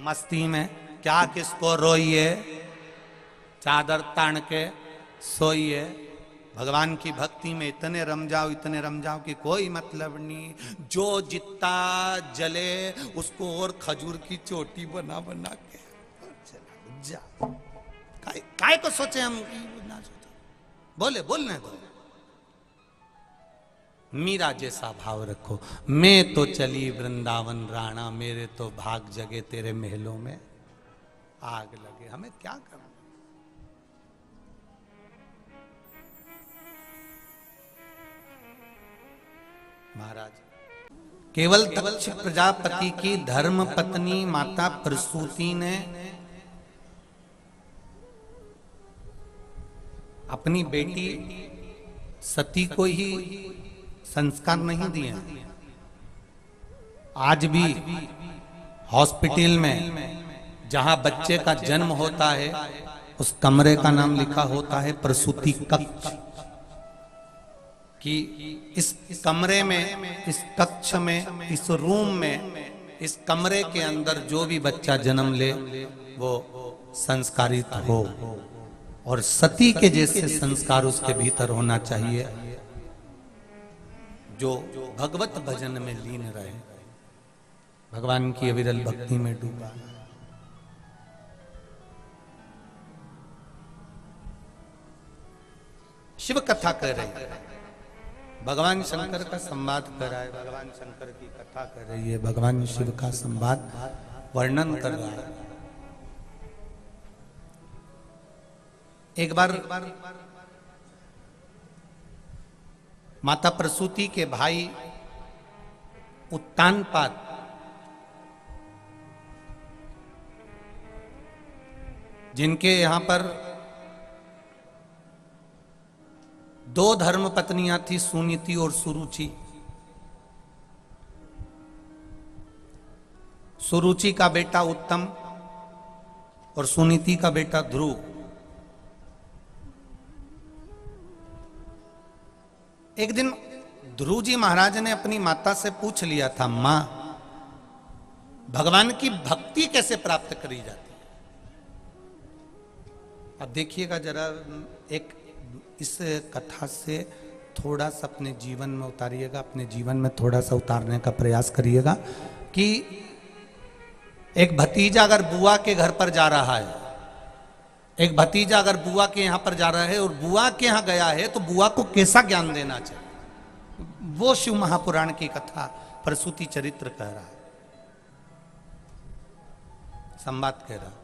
मस्ती में, क्या किसको रोइए, चादर तान के सोइए। भगवान की भक्ति में इतने रम जाओ कि कोई मतलब नहीं। जो जितना जले उसको और खजूर की चोटी बना बना के जा, काय को सोचे हम, ना सोचे, बोलने दो। मीरा जैसा भाव रखो। मैं तो चली वृंदावन राणा, मेरे तो भाग जगे तेरे महलों में आग लगे। हमें क्या करना? महाराज, केवल दक्ष प्रजापति की धर्म पत्नी माता प्रसूति ने अपनी बेटी सती को ही संस्कार नहीं दिए। आज भी हॉस्पिटल में जहां बच्चे का जन्म होता है उस कमरे का नाम लिखा होता है प्रसूति कक्ष, कि इस कमरे में, इस कक्ष में, इस रूम में, इस कमरे के अंदर जो भी बच्चा जन्म ले वो संस्कारित हो, और सती के जैसे संस्कार उसके भीतर होना चाहिए, जो भगवत भजन में लीन रहे, भगवान की अविरल भक्ति में डूबा। शिव कथा कर रहे हैं, भगवान शंकर का संवाद कर रहा है, भगवान शंकर की कथा कर रही है, भगवान शिव का संवाद वर्णन कर रहा है। एक बार माता प्रसूति के भाई उत्तानपाद जिनके यहां पर दो धर्म पत्नियां थी, सुनीति और सुरुचि। सुरुचि का बेटा उत्तम और सुनीति का बेटा ध्रुव। एक दिन ध्रुव जी महाराज ने अपनी माता से पूछ लिया था, मां, भगवान की भक्ति कैसे प्राप्त करी जाती है? अब देखिएगा जरा, एक इस कथा से थोड़ा सा अपने जीवन में उतारिएगा, अपने जीवन में थोड़ा सा उतारने का प्रयास करिएगा कि एक भतीजा अगर बुआ के घर पर जा रहा है, एक भतीजा अगर बुआ के यहां पर जा रहा है और बुआ के यहां गया है तो बुआ को कैसा ज्ञान देना चाहिए, वो शिव महापुराण की कथा प्रसूति चरित्र कह रहा है, संवाद कह रहा है।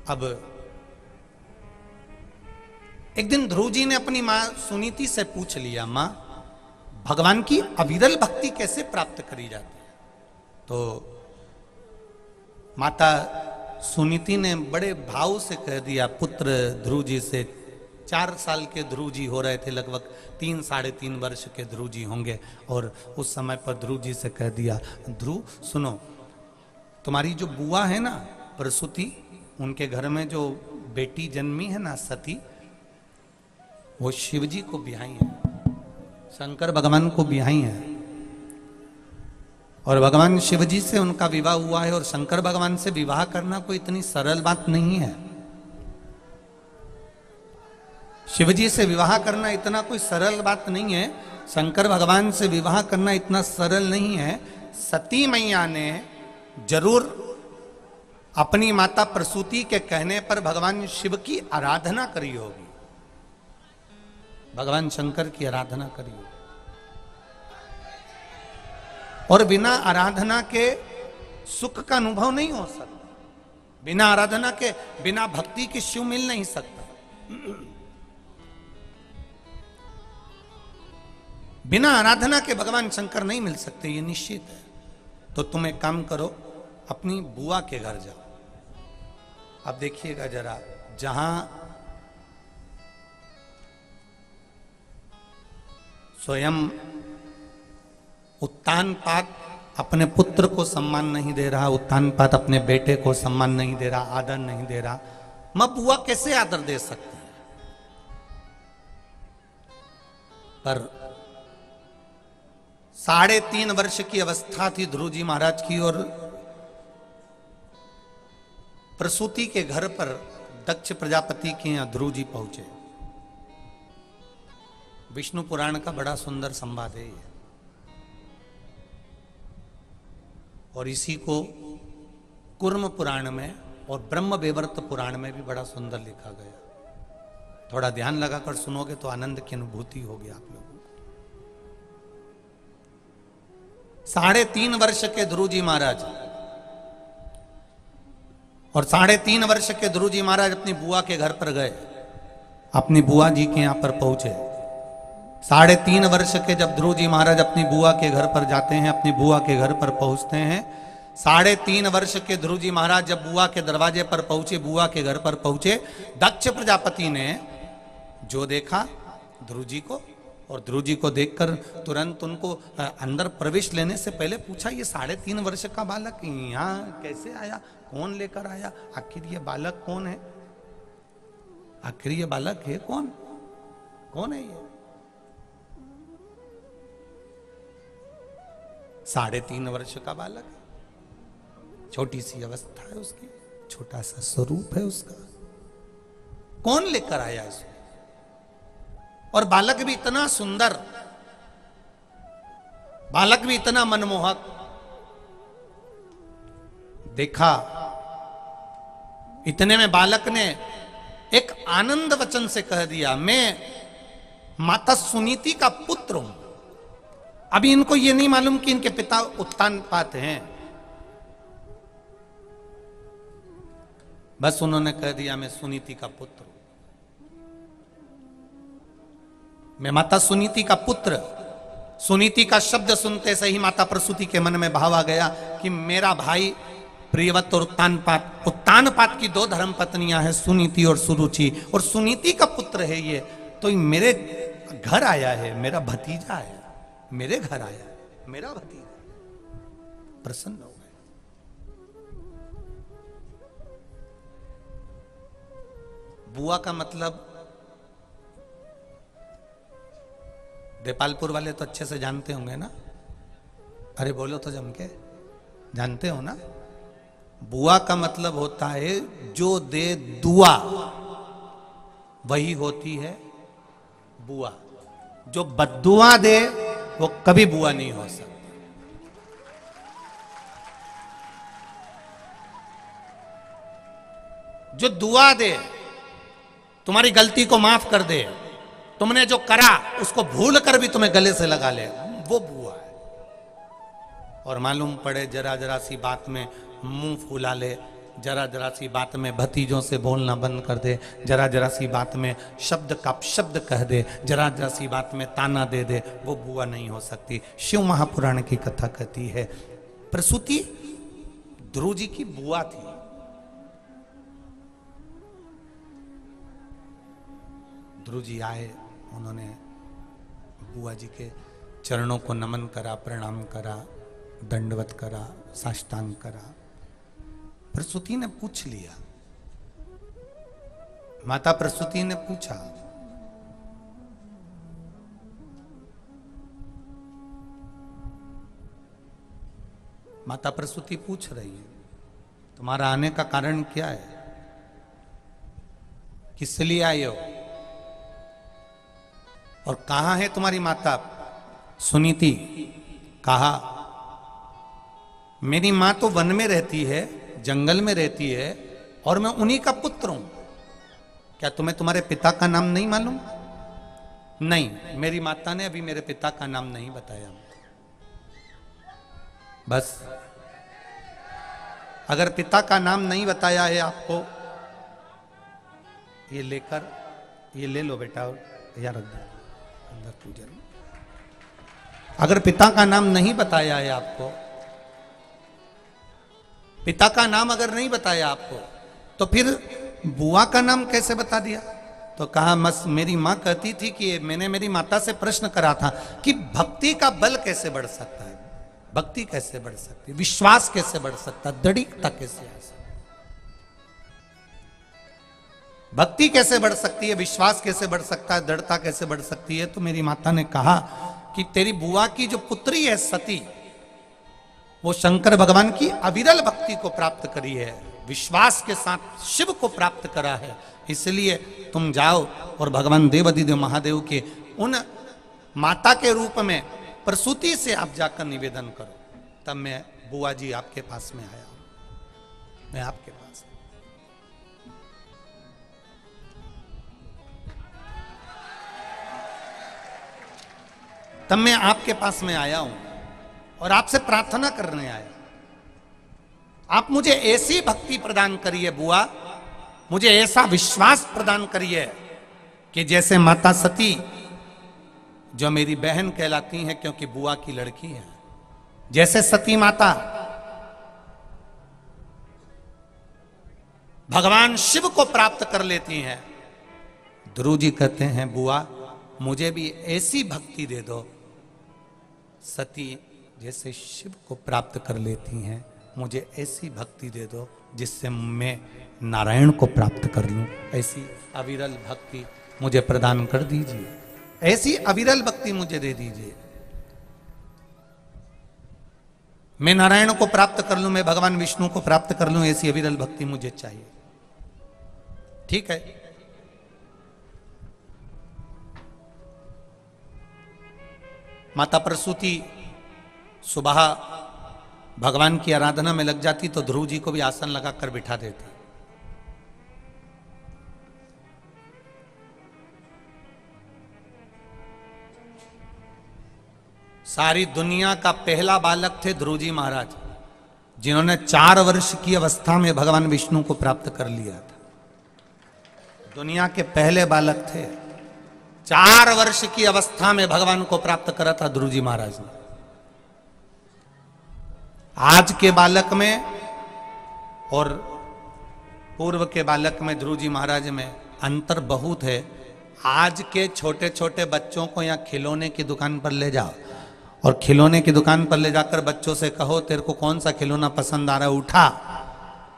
अब एक दिन ध्रुव जी ने अपनी मां सुनीति से पूछ लिया, मां, भगवान की अविरल भक्ति कैसे प्राप्त करी जाती है? तो माता सुनीति ने बड़े भाव से कह दिया, पुत्र ध्रुव जी से, 4 साल के ध्रुव जी हो रहे थे, लगभग 3 साढ़े 3 वर्ष के ध्रुव जी होंगे, और उस समय पर ध्रुव जी से कह दिया, ध्रुव सुनो, तुम्हारी जो बुआ है ना प्रसूति, उनके घर में जो बेटी जन्मी है ना सती, वो शिव जी को ब्याही है, शंकर भगवान को ब्याही है, और भगवान शिव जी से उनका विवाह हुआ है। और शंकर भगवान से विवाह करना कोई इतनी सरल बात नहीं है। शिव जी से विवाह करना इतना कोई सरल बात नहीं है, शंकर भगवान से विवाह करना इतना सरल नहीं है। सती मैया ने जरूर अपनी माता प्रसूति के कहने पर भगवान शिव की आराधना करी होगी, भगवान शंकर की आराधना करी होगी, और बिना आराधना के सुख का अनुभव नहीं हो सकता, बिना आराधना के, बिना भक्ति के शिव मिल नहीं सकता, बिना आराधना के भगवान शंकर नहीं मिल सकते, ये निश्चित है। तो तुम एक काम करो, अपनी बुआ के घर जाओ। अब देखिएगा जरा, जहां स्वयं उत्तानपाद अपने पुत्र को सम्मान नहीं दे रहा, उत्तानपाद अपने बेटे को सम्मान नहीं दे रहा, आदर नहीं दे रहा, मां बुआ कैसे आदर दे सकती है? पर 3.5 वर्ष की अवस्था थी ध्रुव जी महाराज की, और प्रसूति के घर पर दक्ष प्रजापति के यहां ध्रुव जी पहुंचे। विष्णु पुराण का बड़ा सुंदर संवाद है ये, और इसी को कुर्म पुराण में और ब्रह्म वैवर्त पुराण में भी बड़ा सुंदर लिखा गया। थोड़ा ध्यान लगाकर सुनोगे तो आनंद की अनुभूति होगी आप लोगों को। 3.5 वर्ष के ध्रुव जी महाराज और 3.5 वर्ष के ध्रुव जी महाराज अपनी बुआ के घर पर गए, अपनी बुआ जी के यहां पर पहुंचे। 3.5 वर्ष के जब ध्रुव जी महाराज अपनी बुआ के घर पर जाते हैं, अपनी बुआ के घर पर पहुंचते हैं, 3.5 वर्ष के ध्रुव जी महाराज जब बुआ के दरवाजे पर पहुंचे, बुआ के घर पर पहुंचे, दक्ष प्रजापति ने जो देखा ध्रुव जी को, और ध्रुव जी को देखकर तुरंत उनको अंदर प्रवेश लेने से पहले पूछा, ये 3.5 वर्ष का बालक यहाँ कैसे आया, कौन लेकर आया, आखिर ये बालक कौन है, आखिर ये बालक है कौन, कौन है ये? 3.5 वर्ष का बालक, छोटी सी अवस्था है उसकी, छोटा सा स्वरूप है उसका, कौन लेकर आया इसको? और बालक भी इतना सुंदर, बालक भी इतना मनमोहक। देखा, इतने में बालक ने एक आनंद वचन से कह दिया, मैं माता सुनीति का पुत्र हूं। अभी इनको यह नहीं मालूम कि इनके पिता उत्तानपाद हैं, बस उन्होंने कह दिया मैं सुनीति का पुत्र हूं, मैं माता सुनीति का पुत्र। सुनीति का शब्द सुनते से ही माता प्रसूति के मन में भाव आ गया कि मेरा भाई प्रियव्रत और उत्तानपाद, उत्तानपाद की 2 धर्म पत्नियां हैं, सुनीति और सुरुचि, और सुनीति का पुत्र है ये, तो मेरे घर आया है, मेरा भतीजा है, मेरे घर आया है, मेरा भतीजा। प्रसन्न हो गए। बुआ का मतलब देपालपुर वाले तो अच्छे से जानते होंगे ना, अरे बोलो तो जम के, जानते हो ना? बुआ का मतलब होता है जो दे दुआ, वही होती है बुआ। जो बद्दुआ दे वो कभी बुआ नहीं हो सकती। जो दुआ दे, तुम्हारी गलती को माफ कर दे, तुमने जो करा उसको भूल कर भी तुम्हें गले से लगा ले, वो बुआ है। और मालूम पड़े जरा जरा सी बात में मुंह फुला ले, जरा जरा सी बात में भतीजों से बोलना बंद कर दे, जरा जरा सी बात में शब्द का शब्द कह दे, जरा जरा सी बात में ताना दे दे, वो बुआ नहीं हो सकती। शिव महापुराण की कथा कहती है प्रसूति ध्रुव जी की बुआ थी। ध्रुव जी आए, उन्होंने बुआ जी के चरणों को नमन करा, प्रणाम करा, दंडवत करा, साष्टांग करा। प्रसूति ने पूछ लिया, माता प्रसूति ने पूछा, माता प्रसूति पूछ रही है तुम्हारा आने का कारण क्या है, किस लिए आए हो, और कहां है तुम्हारी माता सुनीति? कहा मेरी मां तो वन में रहती है, जंगल में रहती है, और मैं उन्हीं का पुत्र हूं। क्या तुम्हें तुम्हारे पिता का नाम नहीं मालूम? नहीं, मेरी माता ने अभी मेरे पिता का नाम नहीं बताया। बस अगर पिता का नाम नहीं बताया है आपको, ये लेकर, ये ले लो बेटा, और यहाँ रख दो अंदर पूजा में। अगर पिता का नाम नहीं बताया है आपको, पिता का नाम अगर नहीं बताया आपको, तो फिर बुआ का नाम कैसे बता दिया? तो कहा मस मेरी मां कहती थी कि मैंने मेरी माता से प्रश्न करा था कि भक्ति का बल कैसे बढ़ सकता है, भक्ति कैसे बढ़ सकती है, विश्वास कैसे बढ़ सकता है, दृढ़ता कैसे आ सकती है, भक्ति कैसे बढ़ सकती है, विश्वास कैसे बढ़ सकता है, दृढ़ता कैसे बढ़ सकती है? तो मेरी माता ने कहा कि तेरी बुआ की जो पुत्री है सती, वो शंकर भगवान की अविरल भक्ति को प्राप्त करी है, विश्वास के साथ शिव को प्राप्त करा है, इसलिए तुम जाओ और भगवान देवाधिदेव महादेव के उन माता के रूप में प्रसूति से आप जाकर निवेदन करो। तब मैं बुआ जी आपके पास में आया, मैं आपके पास। तब मैं आपके पास में आया हूं और आपसे प्रार्थना करने आया, आप मुझे ऐसी भक्ति प्रदान करिए बुआ, मुझे ऐसा विश्वास प्रदान करिए कि जैसे माता सती, जो मेरी बहन कहलाती हैं क्योंकि बुआ की लड़की है, जैसे सती माता भगवान शिव को प्राप्त कर लेती हैं, ध्रुव जी कहते हैं बुआ मुझे भी ऐसी भक्ति दे दो, सती जैसे शिव को प्राप्त कर लेती हैं, मुझे ऐसी भक्ति दे दो जिससे मैं नारायण को प्राप्त कर लूं। ऐसी अविरल भक्ति मुझे प्रदान कर दीजिए, ऐसी अविरल भक्ति मुझे दे दीजिए। मैं नारायण को प्राप्त कर लूं, मैं भगवान विष्णु को प्राप्त कर लूं, ऐसी अविरल भक्ति मुझे चाहिए। ठीक है, माता प्रसूति सुबह भगवान की आराधना में लग जाती तो ध्रुव जी को भी आसन लगाकर बिठा देती। सारी दुनिया का पहला बालक थे ध्रुव जी महाराज, जिन्होंने 4 वर्ष की अवस्था में भगवान विष्णु को प्राप्त कर लिया था। दुनिया के पहले बालक थे, 4 वर्ष की अवस्था में भगवान को प्राप्त करा था ध्रुव जी महाराज ने। आज के बालक में और पूर्व के बालक में, ध्रुव जी महाराज में अंतर बहुत है। आज के छोटे छोटे बच्चों को यहाँ खिलौने की दुकान पर ले जाओ और खिलौने की दुकान पर ले जाकर बच्चों से कहो तेरे को कौन सा खिलौना पसंद आ रहा है, उठा।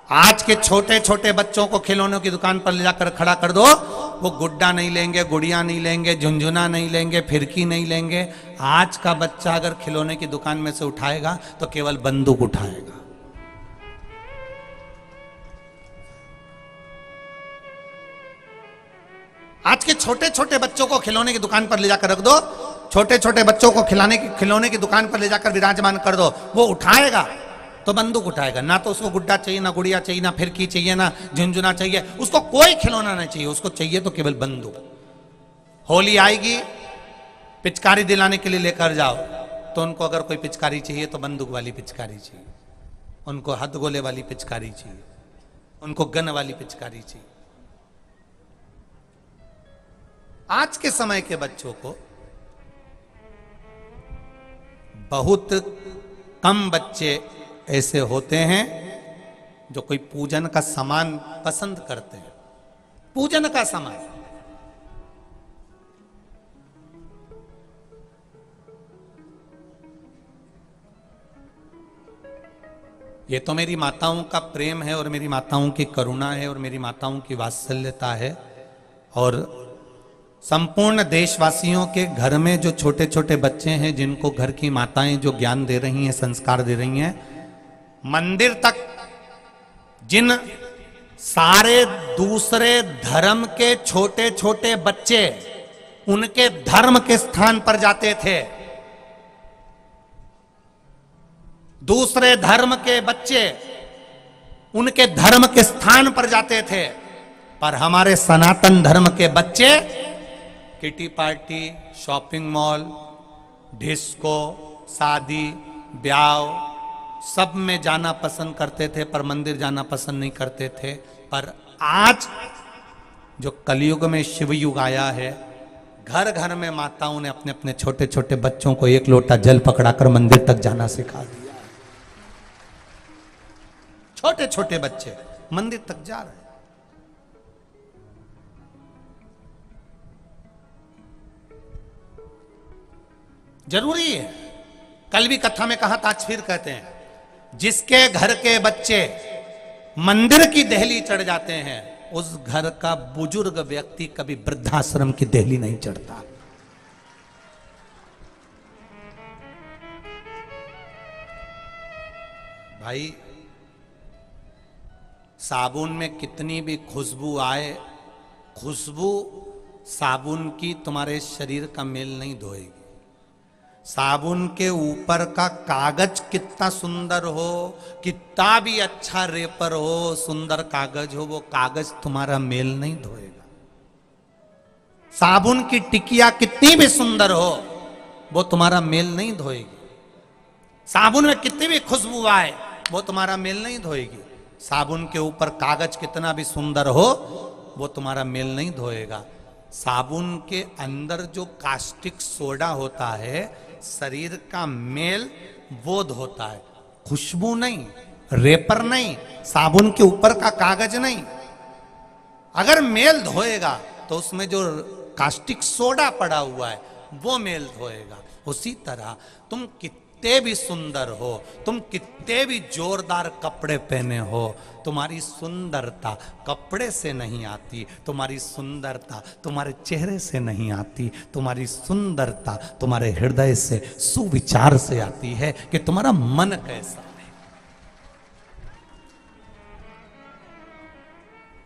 आज के छोटे छोटे बच्चों को खिलौनों की दुकान पर ले जाकर खड़ा कर दो, वो गुड्डा नहीं लेंगे, गुड़िया नहीं लेंगे, झुंझुना नहीं लेंगे, फिरकी नहीं लेंगे। आज का बच्चा अगर खिलौने की दुकान में से उठाएगा तो केवल बंदूक उठाएगा। आज के छोटे छोटे बच्चों को खिलौने की दुकान पर ले जाकर रख दो, छोटे छोटे बच्चों को खिलौने की दुकान पर ले जाकर विराजमान कर दो, वो उठाएगा तो बंदूक उठाएगा। ना तो उसको गुड्डा चाहिए, ना गुड़िया चाहिए, ना फिरकी चाहिए, ना झुंझुना चाहिए, उसको कोई खिलौना नहीं चाहिए, उसको चाहिए तो केवल बंदूक। होली आएगी, पिचकारी दिलाने के लिए लेकर जाओ तो उनको अगर कोई पिचकारी चाहिए तो बंदूक वाली पिचकारी चाहिए, उनको हद गोले वाली पिचकारी चाहिए, उनको गन वाली पिचकारी चाहिए। आज के समय के बच्चों को बहुत कम बच्चे ऐसे होते हैं जो कोई पूजन का सामान पसंद करते हैं। पूजन का सामान, ये तो मेरी माताओं का प्रेम है और मेरी माताओं की करुणा है और मेरी माताओं की वात्सल्यता है। और संपूर्ण देशवासियों के घर में जो छोटे छोटे बच्चे हैं, जिनको घर की माताएं जो ज्ञान दे रही हैं, संस्कार दे रही हैं, मंदिर तक जिन सारे दूसरे धर्म के छोटे छोटे बच्चे उनके धर्म के स्थान पर जाते थे, दूसरे धर्म के बच्चे उनके धर्म के स्थान पर जाते थे, पर हमारे सनातन धर्म के बच्चे kitty party, shopping mall, disco, शादी ब्याह सब में जाना पसंद करते थे, पर मंदिर जाना पसंद नहीं करते थे। पर आज जो कलयुग में शिव युग आया है, घर घर में माताओं ने अपने अपने छोटे छोटे बच्चों को 1 लोटा जल पकड़ाकर मंदिर तक जाना सिखा दिया। छोटे छोटे बच्चे मंदिर तक जा रहे हैं। जरूरी है। कल भी कथा में कहा था, आज फिर कहते हैं, जिसके घर के बच्चे मंदिर की देहली चढ़ जाते हैं, उस घर का बुजुर्ग व्यक्ति कभी वृद्धाश्रम की देहली नहीं चढ़ता। भाई, साबुन में कितनी भी खुशबू आए, खुशबू साबुन की तुम्हारे शरीर का मेल नहीं धोएगी। साबुन के ऊपर का कागज कितना सुंदर हो, कितना भी अच्छा रेपर हो, सुंदर कागज हो, वो कागज तुम्हारा मेल नहीं धोएगा। साबुन की टिकिया कितनी भी सुंदर हो, वो तुम्हारा मेल नहीं धोएगी। साबुन में कितनी भी खुशबू आए वो तुम्हारा मेल नहीं धोएगी। साबुन के ऊपर कागज कितना भी सुंदर हो वो तुम्हारा मेल नहीं धोएगा। साबुन के अंदर जो कास्टिक सोडा होता है शरीर का मेल वो धोता है, खुशबू नहीं, रेपर नहीं, साबुन के ऊपर का कागज नहीं। अगर मेल धोएगा तो उसमें जो कास्टिक सोडा पड़ा हुआ है वो मेल धोएगा। उसी तरह तुम कितने भी सुंदर हो, तुम कितने भी जोरदार कपड़े पहने हो, तुम्हारी सुंदरता कपड़े से नहीं आती, तुम्हारी सुंदरता तुम्हारे चेहरे से नहीं आती, तुम्हारी सुंदरता तुम्हारे हृदय से, सुविचार से आती है कि तुम्हारा मन कैसा है।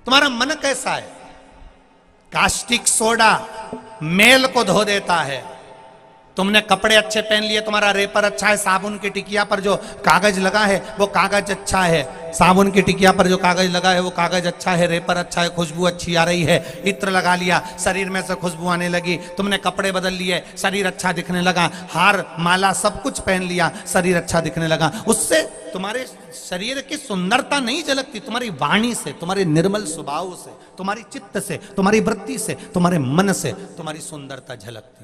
तुम्हारा मन कैसा है। कास्टिक सोडा मेल को धो देता है। तुमने कपड़े अच्छे पहन लिए, तुम्हारा रेपर अच्छा है, साबुन की टिकिया पर जो कागज लगा है वो कागज अच्छा है, साबुन की टिकिया पर जो कागज लगा है वो कागज अच्छा है, रेपर अच्छा है, खुशबू अच्छी आ रही है, इत्र लगा लिया, शरीर में से खुशबू आने लगी, तुमने कपड़े बदल लिए, शरीर अच्छा दिखने लगा, हार माला सब कुछ पहन लिया, शरीर अच्छा दिखने लगा। उससे तुम्हारे शरीर की सुंदरता नहीं झलकती, तुम्हारी वाणी से, तुम्हारे निर्मल स्वभाव से, तुम्हारी चित्त से, तुम्हारी वृत्ति से, तुम्हारे मन से तुम्हारी सुंदरता झलकती है।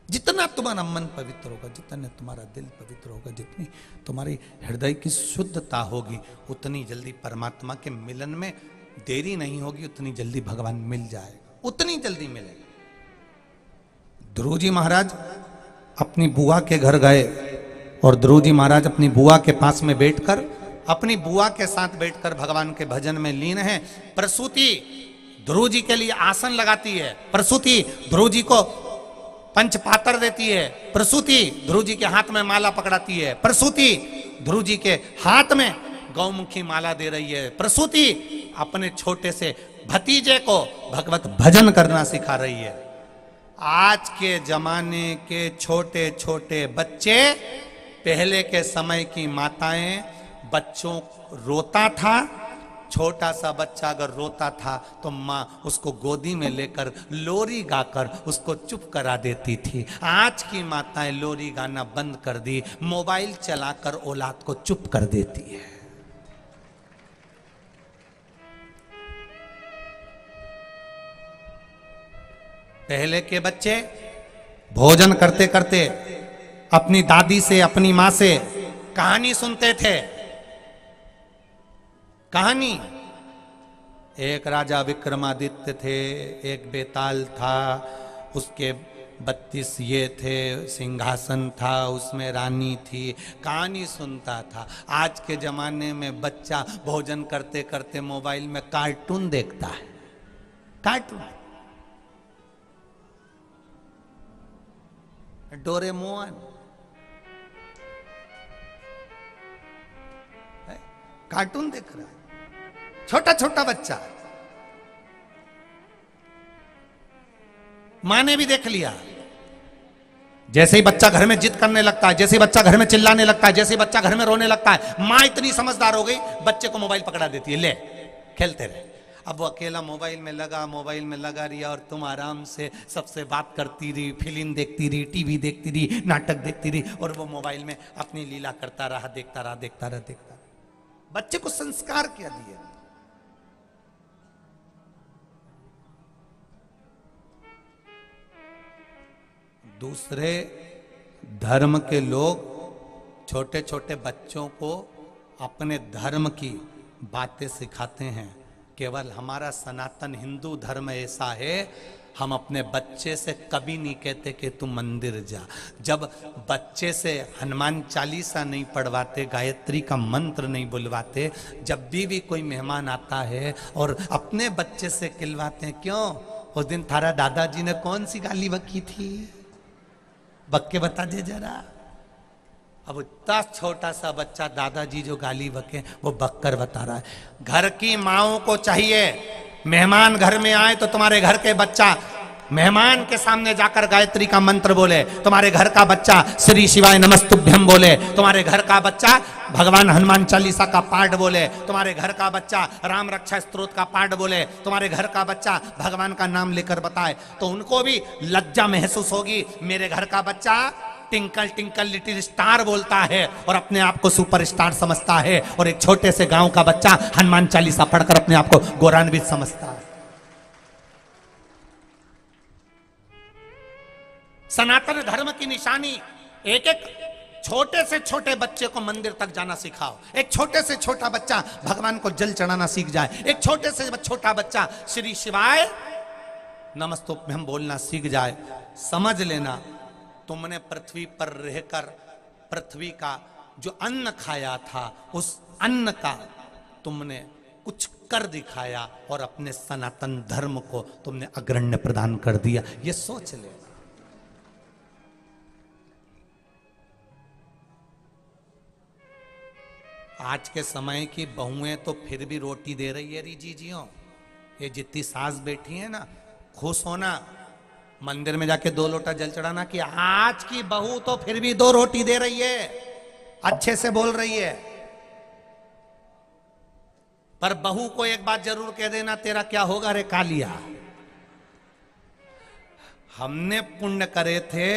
जितना तुम्हारा मन पवित्र होगा, जितना तुम्हारा दिल पवित्र होगा, जितनी तुम्हारी हृदय की शुद्धता होगी, उतनी जल्दी परमात्मा के मिलन में देरी नहीं होगी, उतनी जल्दी भगवान मिल जाएगा, उतनी जल्दी मिलेगा। ध्रुव जी महाराज अपनी बुआ के घर गए और ध्रुव जी महाराज अपनी बुआ के पास में बैठकर, अपनी बुआ के साथ बैठकर भगवान के भजन में लीन है। प्रसूति ध्रुव जी के लिए आसन लगाती है, प्रसूति ध्रुव जी को पंचपात्र देती है, प्रसूति ध्रुव जी के हाथ में माला पकड़ाती है, प्रसूति ध्रुव जी के हाथ में गौमुखी माला दे रही है, प्रसूति अपने छोटे से भतीजे को भगवत भजन करना सिखा रही है। आज के जमाने के छोटे छोटे बच्चे, पहले के समय की माताएं बच्चों रोता था, छोटा सा बच्चा अगर रोता था तो माँ उसको गोदी में लेकर लोरी गाकर उसको चुप करा देती थी। आज की माताएं लोरी गाना बंद कर दी, मोबाइल चलाकर औलाद को चुप कर देती है। पहले के बच्चे भोजन करते करते अपनी दादी से, अपनी माँ से कहानी सुनते थे। कहानी, एक राजा विक्रमादित्य थे, एक बेताल था, उसके 32 ये थे, सिंहासन था, उसमें रानी थी, कहानी सुनता था। आज के जमाने में बच्चा भोजन करते करते मोबाइल में कार्टून देखता है, कार्टून, डोरेमोन, कार्टून देख रहा है, छोटा छोटा बच्चा। मां ने भी देख लिया। जैसे ही बच्चा घर में जिद करने लगता है, जैसे ही बच्चा घर में चिल्लाने लगता है, जैसे ही बच्चा घर में रोने लगता है, मां इतनी समझदार हो गई, बच्चे को मोबाइल पकड़ा देती है, ले खेलते रहे। अब वो अकेला मोबाइल में लगा रही और तुम आराम से सबसे बात करती रही, फिल्म देखती रही, टीवी देखती रही, नाटक देखती रही, और वो मोबाइल में अपनी लीला करता रहा, देखता रहा। बच्चे को संस्कार क्या दिए? दूसरे धर्म के लोग छोटे छोटे बच्चों को अपने धर्म की बातें सिखाते हैं। केवल हमारा सनातन हिंदू धर्म ऐसा है, हम अपने बच्चे से कभी नहीं कहते कि तू मंदिर जा। जब बच्चे से हनुमान चालीसा नहीं पढ़वाते, गायत्री का मंत्र नहीं बुलवाते, जब भी कोई मेहमान आता है और अपने बच्चे से खिलवाते हैं, क्यों उस दिन थारा दादाजी ने कौन सी गाली बकी थी, बक के बता दे जरा। अब इतना छोटा सा बच्चा दादाजी जो गाली बके वो बककर बता रहा है। घर की माओं को चाहिए, मेहमान घर में आए तो तुम्हारे घर के बच्चा मेहमान के सामने जाकर गायत्री का मंत्र बोले, तुम्हारे घर का बच्चा श्री शिवाय नमस्तुभ्यम बोले, तुम्हारे घर का बच्चा भगवान हनुमान चालीसा का पाठ बोले, तुम्हारे घर का बच्चा राम रक्षा स्तोत्र का पाठ बोले, तुम्हारे घर का बच्चा भगवान का नाम लेकर बताए, तो उनको भी लज्जा महसूस होगी। मेरे घर का बच्चा टिंकल टिंकल लिटिल स्टार बोलता है और अपने आप को सुपर स्टार समझता है, और एक छोटे से गांव का बच्चा हनुमान चालीसा पढ़कर अपने आप को गौरवान्वित समझता है। सनातन धर्म की निशानी, एक एक छोटे से छोटे बच्चे को मंदिर तक जाना सिखाओ, एक छोटे से छोटा बच्चा भगवान को जल चढ़ाना सीख जाए, एक छोटे से छोटा बच्चा श्री शिवाय नमस्तुभ्यम बोलना सीख जाए। समझ लेना, तुमने पृथ्वी पर रहकर पृथ्वी का जो अन्न खाया था, उस अन्न का तुमने कुछ कर दिखाया और अपने सनातन धर्म को तुमने अग्रण्य प्रदान कर दिया। ये सोच ले। आज के समय की बहुएं तो फिर भी रोटी दे रही है रिजीजियों। ये जितनी सास बैठी है ना, खुश होना, मंदिर में जाके 2 लोटा जल चढ़ाना कि आज की बहू तो फिर भी 2 रोटी दे रही है, अच्छे से बोल रही है। पर बहू को एक बात जरूर कह देना, तेरा क्या होगा रे कालिया। हमने पुण्य करे थे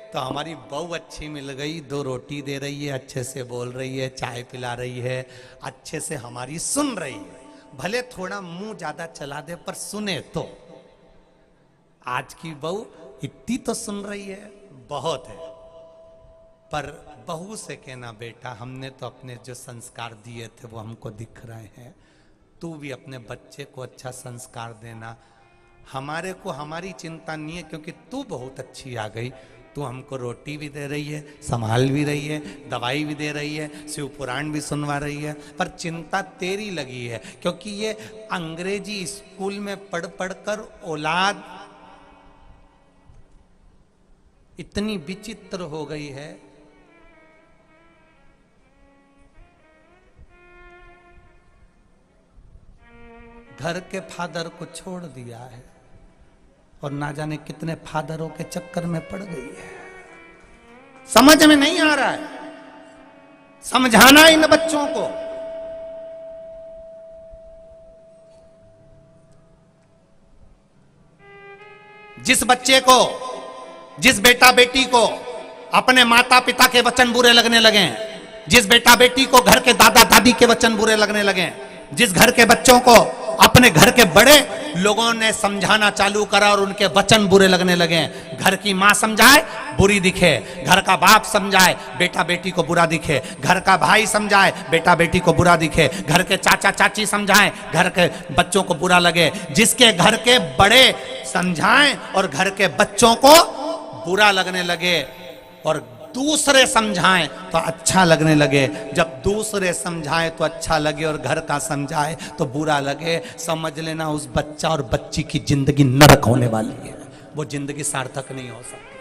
तो हमारी बहू अच्छी मिल गई, 2 रोटी दे रही है, अच्छे से बोल रही है, चाय पिला रही है, अच्छे से हमारी सुन रही है। भले थोड़ा मुंह ज्यादा चला दे पर सुने तो। आज की बहू इतनी तो सुन रही है, बहुत है। पर बहू से कहना, बेटा हमने तो अपने जो संस्कार दिए थे वो हमको दिख रहे हैं, तू भी अपने बच्चे को अच्छा संस्कार देना। हमारे को हमारी चिंता नहीं है, क्योंकि तू बहुत अच्छी आ गई। तू हमको रोटी भी दे रही है, संभाल भी रही है, दवाई भी दे रही है, शिव पुराण भी सुनवा रही है, पर चिंता तेरी लगी है। क्योंकि ये अंग्रेजी स्कूल में पढ़ पढ़कर औलाद इतनी विचित्र हो गई है। घर के फादर को छोड़ दिया है और ना जाने कितने फादरों के चक्कर में पड़ गई है। समझ में नहीं आ रहा है, समझाना इन बच्चों को। जिस बच्चे को, जिस बेटा बेटी को अपने माता पिता के वचन बुरे लगने लगे, जिस बेटा बेटी को घर के दादा दादी के वचन बुरे लगने लगे, जिस घर के बच्चों को अपने घर के बड़े लोगों ने समझाना चालू करा और उनके वचन बुरे लगने लगे। घर की माँ समझाए बुरी दिखे, घर का बाप समझाए बेटा बेटी को बुरा दिखे, घर का भाई समझाए बेटा बेटी को बुरा दिखे, घर के चाचा चाची समझाएं घर के बच्चों को बुरा लगे। जिसके घर के बड़े समझाएं और घर के बच्चों को बुरा लगने लगे, और दूसरे समझाएं तो अच्छा लगने लगे। जब दूसरे समझाएं तो अच्छा लगे और घर का समझाए तो बुरा लगे, समझ लेना उस बच्चा और बच्ची की जिंदगी नरक होने वाली है। वो जिंदगी सार्थक नहीं हो सकती।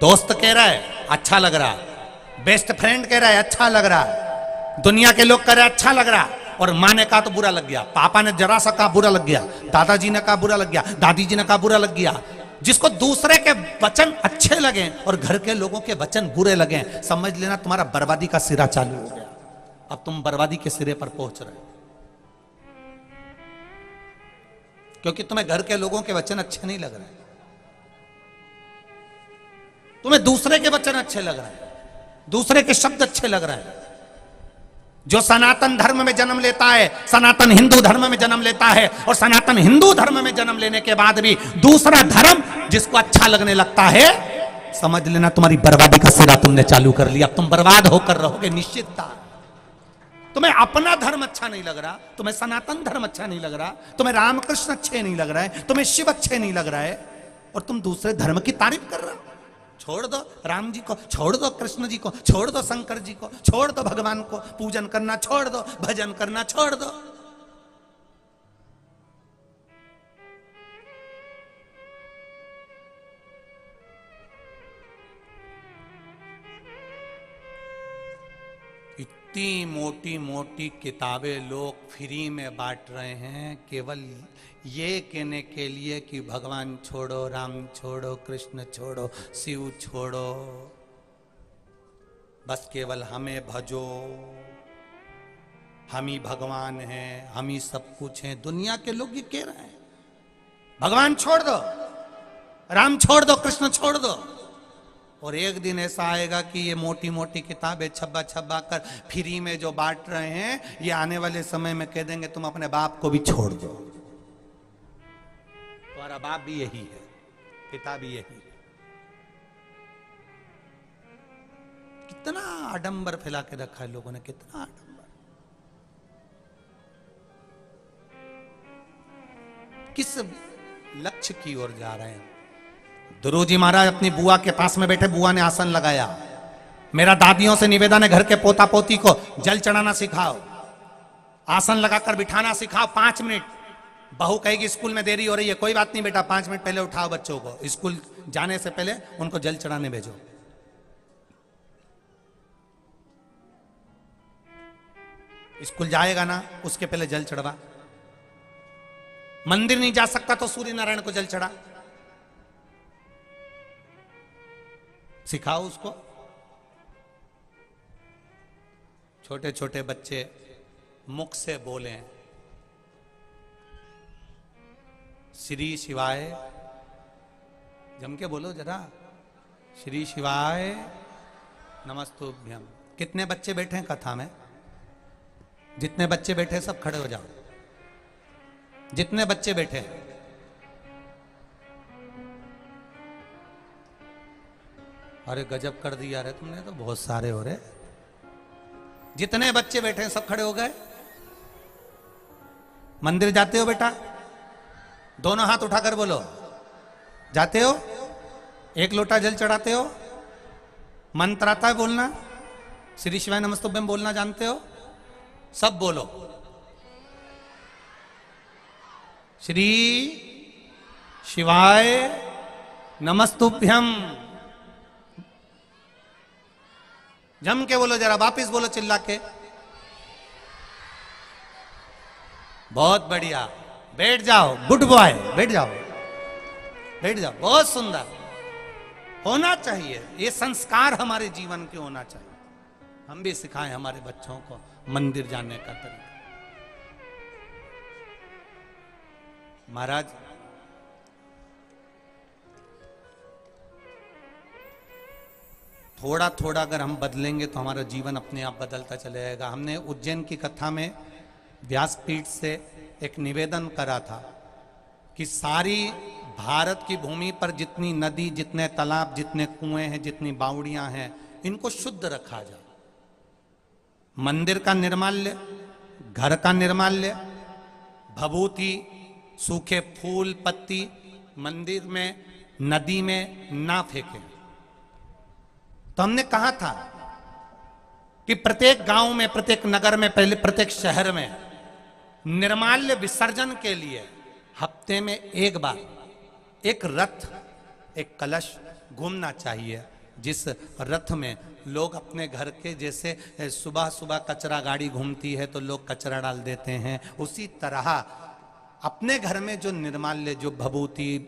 दोस्त कह रहा है अच्छा लग रहा, बेस्ट फ्रेंड कह रहा है अच्छा लग रहा, दुनिया के लोग कह रहे हैं अच्छा लग रहा, और माँ ने कहा तो बुरा लग गया, पापा ने जरा सा कहा बुरा लग गया, दादाजी ने कहा बुरा लग गया, दादी जी ने कहा बुरा लग गया। जिसको दूसरे के वचन अच्छे लगे और घर के लोगों के वचन बुरे लगे, समझ लेना तुम्हारा बर्बादी का सिरा चालू हो गया। अब तुम बर्बादी के सिरे पर पहुंच रहे हो, क्योंकि तुम्हें घर के लोगों के वचन अच्छे नहीं लग रहे, तुम्हें दूसरे के वचन अच्छे लग रहे हैं, दूसरे के शब्द अच्छे लग रहे हैं। जो सनातन धर्म में जन्म लेता है, सनातन हिंदू धर्म में जन्म लेता है, और सनातन हिंदू धर्म में जन्म लेने के बाद भी दूसरा धर्म जिसको अच्छा लगने लगता है, समझ लेना तुम्हारी बर्बादी का सिरा तुमने चालू कर लिया। अब तुम बर्बाद होकर रहोगे निश्चितता। तुम्हें अपना धर्म अच्छा नहीं लग रहा, तुम्हें सनातन धर्म अच्छा नहीं लग रहा, तुम्हें रामकृष्ण अच्छे नहीं लग रहा है, तुम्हें शिव अच्छे नहीं लग रहा है, और तुम दूसरे धर्म की तारीफ कर रहे हो। छोड़ दो राम जी को, छोड़ दो कृष्ण जी को, छोड़ दो शंकर जी को, छोड़ दो भगवान को पूजन करना छोड़ दो, भजन करना छोड़ दो। इतनी मोटी मोटी किताबें लोग फ्री में बांट रहे हैं केवल ये कहने के लिए कि भगवान छोड़ो, राम छोड़ो, कृष्ण छोड़ो, शिव छोड़ो, बस केवल हमें भजो, हम ही भगवान हैं, हम ही सब कुछ हैं। दुनिया के लोग ये कह रहे हैं भगवान छोड़ दो, राम छोड़ दो, कृष्ण छोड़ दो। और एक दिन ऐसा आएगा कि ये मोटी मोटी किताबें छब्बा छब्बा कर फ्री में जो बांट रहे हैं, ये आने वाले समय में कह देंगे तुम अपने बाप को भी छोड़ दो। तुम्हारा बाप भी यही है, पिता भी यही है। कितना आडंबर फैला के रखा है लोगों ने, कितना आडंबर। किस लक्ष्य की ओर जा रहे हैं? ध्रुव जी महाराज अपनी बुआ के पास में बैठे, बुआ ने आसन लगाया। मेरा दादियों से निवेदन है घर के पोता पोती को जल चढ़ाना सिखाओ, आसन लगाकर बिठाना सिखाओ 5 मिनट। बहू कहेगी स्कूल में देरी हो रही है, कोई बात नहीं बेटा 5 मिनट पहले उठाओ बच्चों को, स्कूल जाने से पहले उनको जल चढ़ाने भेजो। स्कूल जाएगा ना उसके पहले जल चढ़वा। मंदिर नहीं जा सकता तो सूर्य नारायण को जल चढ़ा, सिखाओ उसको। छोटे छोटे बच्चे मुख से बोले श्री शिवाय, जम के बोलो जरा, श्री शिवाय नमस्तुभ्यम। कितने बच्चे बैठे हैं कथा में? जितने बच्चे बैठे सब खड़े हो जाओ, जितने बच्चे बैठे हैं। अरे गजब कर दिया रे तुमने तो, बहुत सारे हो रहे। जितने बच्चे बैठे हैं सब खड़े हो गए। मंदिर जाते हो बेटा? दोनों हाथ उठाकर बोलो, जाते हो? एक लोटा जल चढ़ाते हो? मंत्र आता है बोलना? श्री शिवाय नमस्तुभ्यम बोलना जानते हो? सब बोलो, श्री शिवाय नमस्तुभ्यम। जम के बोलो जरा, वापिस बोलो चिल्ला के। बहुत बढ़िया, बैठ जाओ, गुड बॉय, बैठ जाओ, बैठ जाओ। बहुत सुंदर होना चाहिए, ये संस्कार हमारे जीवन के होना चाहिए। हम भी सिखाएं हमारे बच्चों को मंदिर जाने का तरीका। महाराज थोड़ा थोड़ा अगर हम बदलेंगे तो हमारा जीवन अपने आप बदलता चले जाएगा। हमने उज्जैन की कथा में व्यासपीठ से एक निवेदन करा था कि सारी भारत की भूमि पर जितनी नदी, जितने तालाब, जितने कुएं हैं, जितनी बावड़ियां हैं, इनको शुद्ध रखा जाए। मंदिर का निर्माल्य, घर का निर्माल्य, भभूति, सूखे फूल पत्ती मंदिर में, नदी में ना फेंकें। तो हमने कहा था कि प्रत्येक गांव में, प्रत्येक नगर में, पहले प्रत्येक शहर में निर्माल्य विसर्जन के लिए हफ्ते में एक बार एक रथ, एक कलश घूमना चाहिए, जिस रथ में लोग अपने घर के, जैसे सुबह सुबह कचरा गाड़ी घूमती है तो लोग कचरा डाल देते हैं, उसी तरह अपने घर में जो निर्माल्य, जो भभूति,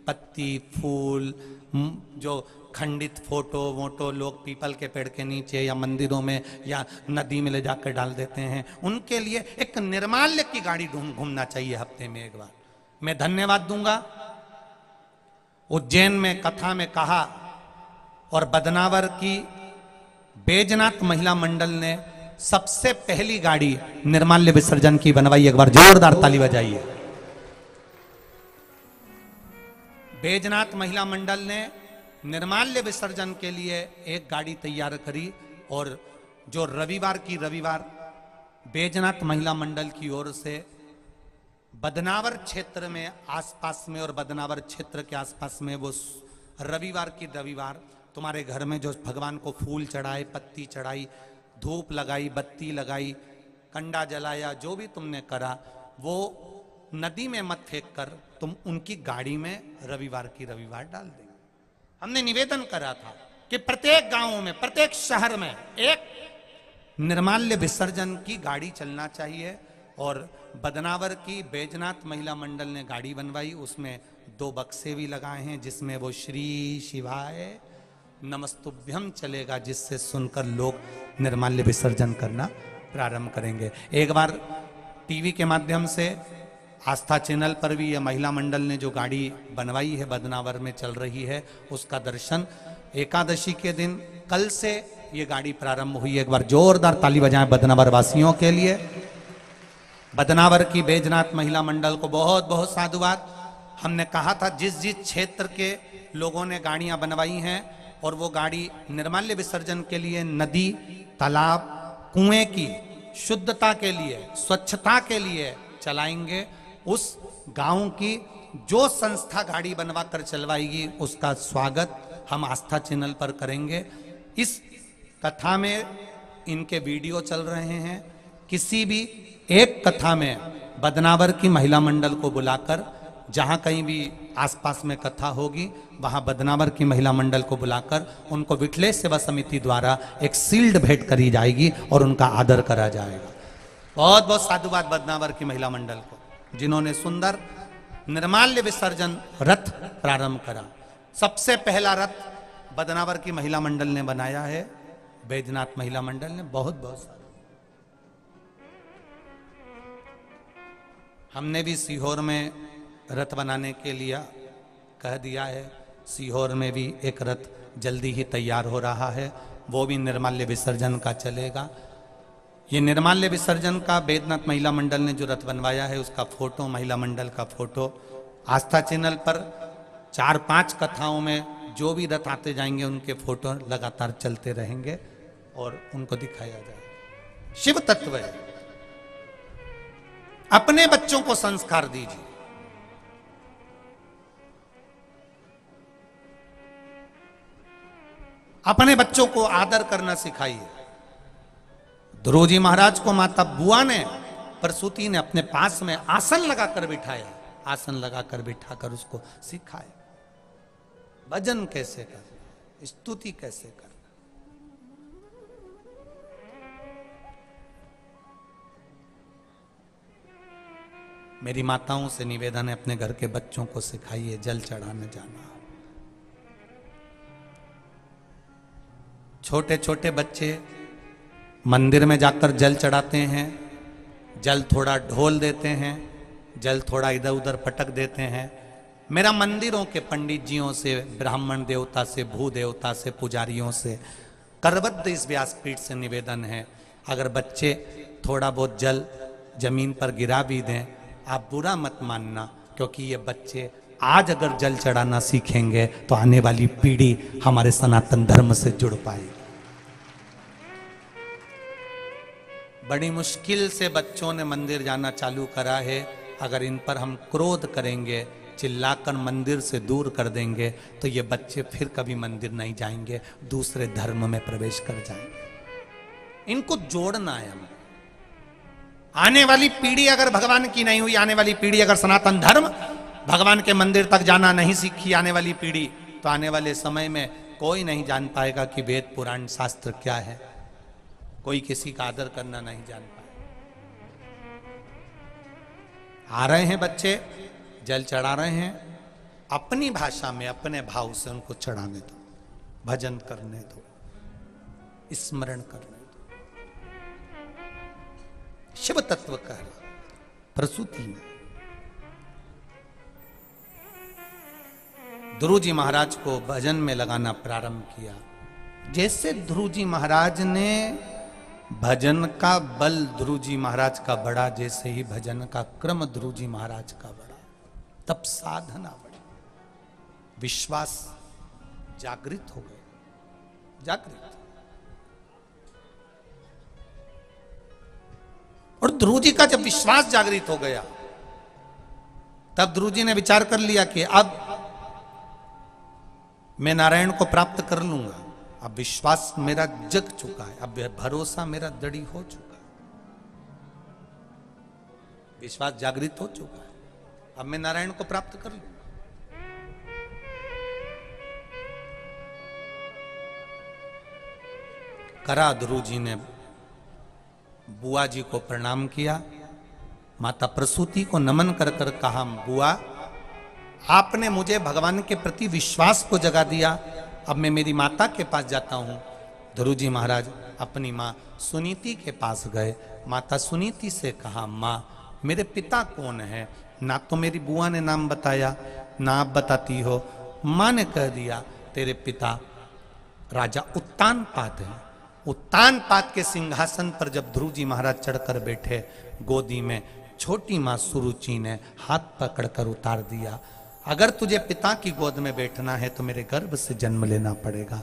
पत्ती, फूल, जो खंडित फोटो वोटो लोग पीपल के पेड़ के नीचे या मंदिरों में या नदी में ले जाकर डाल देते हैं, उनके लिए एक निर्माल्य की गाड़ी घूमना चाहिए हफ्ते में एक बार। मैं धन्यवाद दूंगा, उज्जैन में कथा में कहा और बदनावर की बैजनाथ महिला मंडल ने सबसे पहली गाड़ी निर्माल्य विसर्जन की बनवाई। एक बार जोरदार ताली बजाइए। बैजनाथ महिला मंडल ने निर्माल्य विसर्जन के लिए एक गाड़ी तैयार करी और जो रविवार बैजनाथ महिला मंडल की ओर से बदनावर क्षेत्र में आसपास में और बदनावर क्षेत्र के आसपास में वो रविवार तुम्हारे घर में जो भगवान को फूल चढ़ाए, पत्ती चढ़ाई, धूप लगाई, बत्ती लगाई, कंडा जलाया, जो भी तुमने करा वो नदी में मत फेंक कर तुम उनकी गाड़ी में रविवार डाल देंगे। हमने निवेदन करा था कि प्रत्येक गांव में, प्रत्येक शहर में एक निर्माल्य विसर्जन की गाड़ी चलना चाहिए। और बदनावर की बैजनाथ महिला मंडल ने गाड़ी बनवाई, उसमें 2 बक्से भी लगाए हैं जिसमें वो श्री शिवाय नमस्तुभ्यम चलेगा, जिससे सुनकर लोग निर्माल्य विसर्जन करना प्रारंभ करेंगे। एक बार टीवी के माध्यम से आस्था चैनल पर भी यह महिला मंडल ने जो गाड़ी बनवाई है बदनावर में चल रही है, उसका दर्शन एकादशी के दिन कल से ये गाड़ी प्रारंभ हुई। एक बार जोरदार ताली बजाएं बदनावर वासियों के लिए। बदनावर की बैजनाथ महिला मंडल को बहुत बहुत साधुवाद। हमने कहा था जिस जिस क्षेत्र के लोगों ने गाड़ियां बनवाई हैं और वो गाड़ी निर्माल्य विसर्जन के लिए नदी, तालाब, कुएं की शुद्धता के लिए, स्वच्छता के लिए चलाएंगे, उस गांव की जो संस्था गाड़ी बनवा कर चलवाएगी उसका स्वागत हम आस्था चैनल पर करेंगे। इस कथा में इनके वीडियो चल रहे हैं। किसी भी एक कथा में बदनावर की महिला मंडल को बुलाकर, जहां कहीं भी आसपास में कथा होगी वहां बदनावर की महिला मंडल को बुलाकर उनको विठलेश सेवा समिति द्वारा एक शील्ड भेंट करी जाएगी और उनका आदर करा जाएगा। बहुत बहुत साधुवाद बदनावर की महिला मंडल को, जिन्होंने सुंदर निर्माल्य विसर्जन रथ प्रारंभ करा। सबसे पहला रथ बदनावर की महिला मंडल ने बनाया है, बैजनाथ महिला मंडल ने। बहुत बहुत सारा हमने भी सीहोर में रथ बनाने के लिए कह दिया है। सीहोर में भी एक रथ जल्दी ही तैयार हो रहा है, वो भी निर्माल्य विसर्जन का चलेगा। ये निर्माल्य विसर्जन का बैजनाथ महिला मंडल ने जो रथ बनवाया है उसका फोटो, महिला मंडल का फोटो आस्था चैनल पर 4-5 कथाओं में जो भी रथ आते जाएंगे उनके फोटो लगातार चलते रहेंगे और उनको दिखाया जाएगा। शिव तत्व है। अपने बच्चों को संस्कार दीजिए। अपने बच्चों को आदर करना सिखाइए। ध्रुव जी महाराज को माता बुआ ने, प्रसूति ने अपने पास में आसन लगाकर बिठाया, आसन लगाकर बिठाकर उसको सिखाया भजन कैसे करना, स्तुति कैसे करना। मेरी माताओं से निवेदन है, अपने घर के बच्चों को सिखाइए जल चढ़ाने जाना। छोटे छोटे बच्चे मंदिर में जाकर जल चढ़ाते हैं, जल थोड़ा ढोल देते हैं, जल थोड़ा इधर उधर पटक देते हैं। मेरा मंदिरों के पंडित जियों से, ब्राह्मण देवता से, भू देवता से, पुजारियों से करबद्ध इस व्यासपीठ से निवेदन है, अगर बच्चे थोड़ा बहुत जल जमीन पर गिरा भी दें, आप बुरा मत मानना, क्योंकि ये बच्चे आज अगर जल चढ़ाना सीखेंगे तो आने वाली पीढ़ी हमारे सनातन धर्म से जुड़ पाएगी। बड़ी मुश्किल से बच्चों ने मंदिर जाना चालू करा है। अगर इन पर हम क्रोध करेंगे, चिल्लाकर मंदिर से दूर कर देंगे, तो ये बच्चे फिर कभी मंदिर नहीं जाएंगे, दूसरे धर्म में प्रवेश कर जाएंगे। इनको जोड़ना है हमें। आने वाली पीढ़ी अगर भगवान की नहीं हुई, आने वाली पीढ़ी अगर सनातन धर्म, भगवान के मंदिर तक जाना नहीं सीखी आने वाली पीढ़ी, तो आने वाले समय में कोई नहीं जान पाएगा कि वेद पुराण शास्त्र क्या है। कोई किसी का आदर करना नहीं जान पाए। आ रहे हैं बच्चे, जल चढ़ा रहे हैं, अपनी भाषा में अपने भाव से उनको चढ़ाने दो, भजन करने दो, स्मरण करने दो। शिव तत्व कह रहा प्रसूति में ध्रुव जी महाराज को भजन में लगाना प्रारंभ किया। जैसे ध्रुव जी महाराज ने भजन का बल ध्रुव जी महाराज का बढ़ा, जैसे ही भजन का क्रम ध्रुव जी महाराज का बढ़ा, तब साधना बढ़ी, विश्वास जागृत हो गया, जागृत। और ध्रुव जी का जब विश्वास जागृत हो गया, तब ध्रुव जी ने विचार कर लिया कि अब मैं नारायण को प्राप्त कर लूंगा। अब विश्वास मेरा जग चुका है, अब भरोसा मेरा दृढ़ हो चुका है, विश्वास जागृत हो चुका है, अब मैं नारायण को प्राप्त कर लूंगा। करा ध्रुव जी ने बुआ जी को प्रणाम किया, माता प्रसूति को नमन कर कर कहा, बुआ आपने मुझे भगवान के प्रति विश्वास को जगा दिया, अब मैं मेरी माता के पास जाता हूं। ध्रुव जी महाराज अपनी माँ सुनीति के पास गए। माता सुनीति से कहा, माँ मेरे पिता कौन है? ना तो मेरी बुआ ने नाम बताया, ना आप बताती हो। माँ ने कह दिया, तेरे पिता राजा उत्तानपाद है। उत्तानपाद के सिंहासन पर जब ध्रुव जी महाराज चढ़कर बैठे, गोदी में छोटी माँ सुरुचि ने हाथ पकड़कर उतार दिया, अगर तुझे पिता की गोद में बैठना है तो मेरे गर्भ से जन्म लेना पड़ेगा,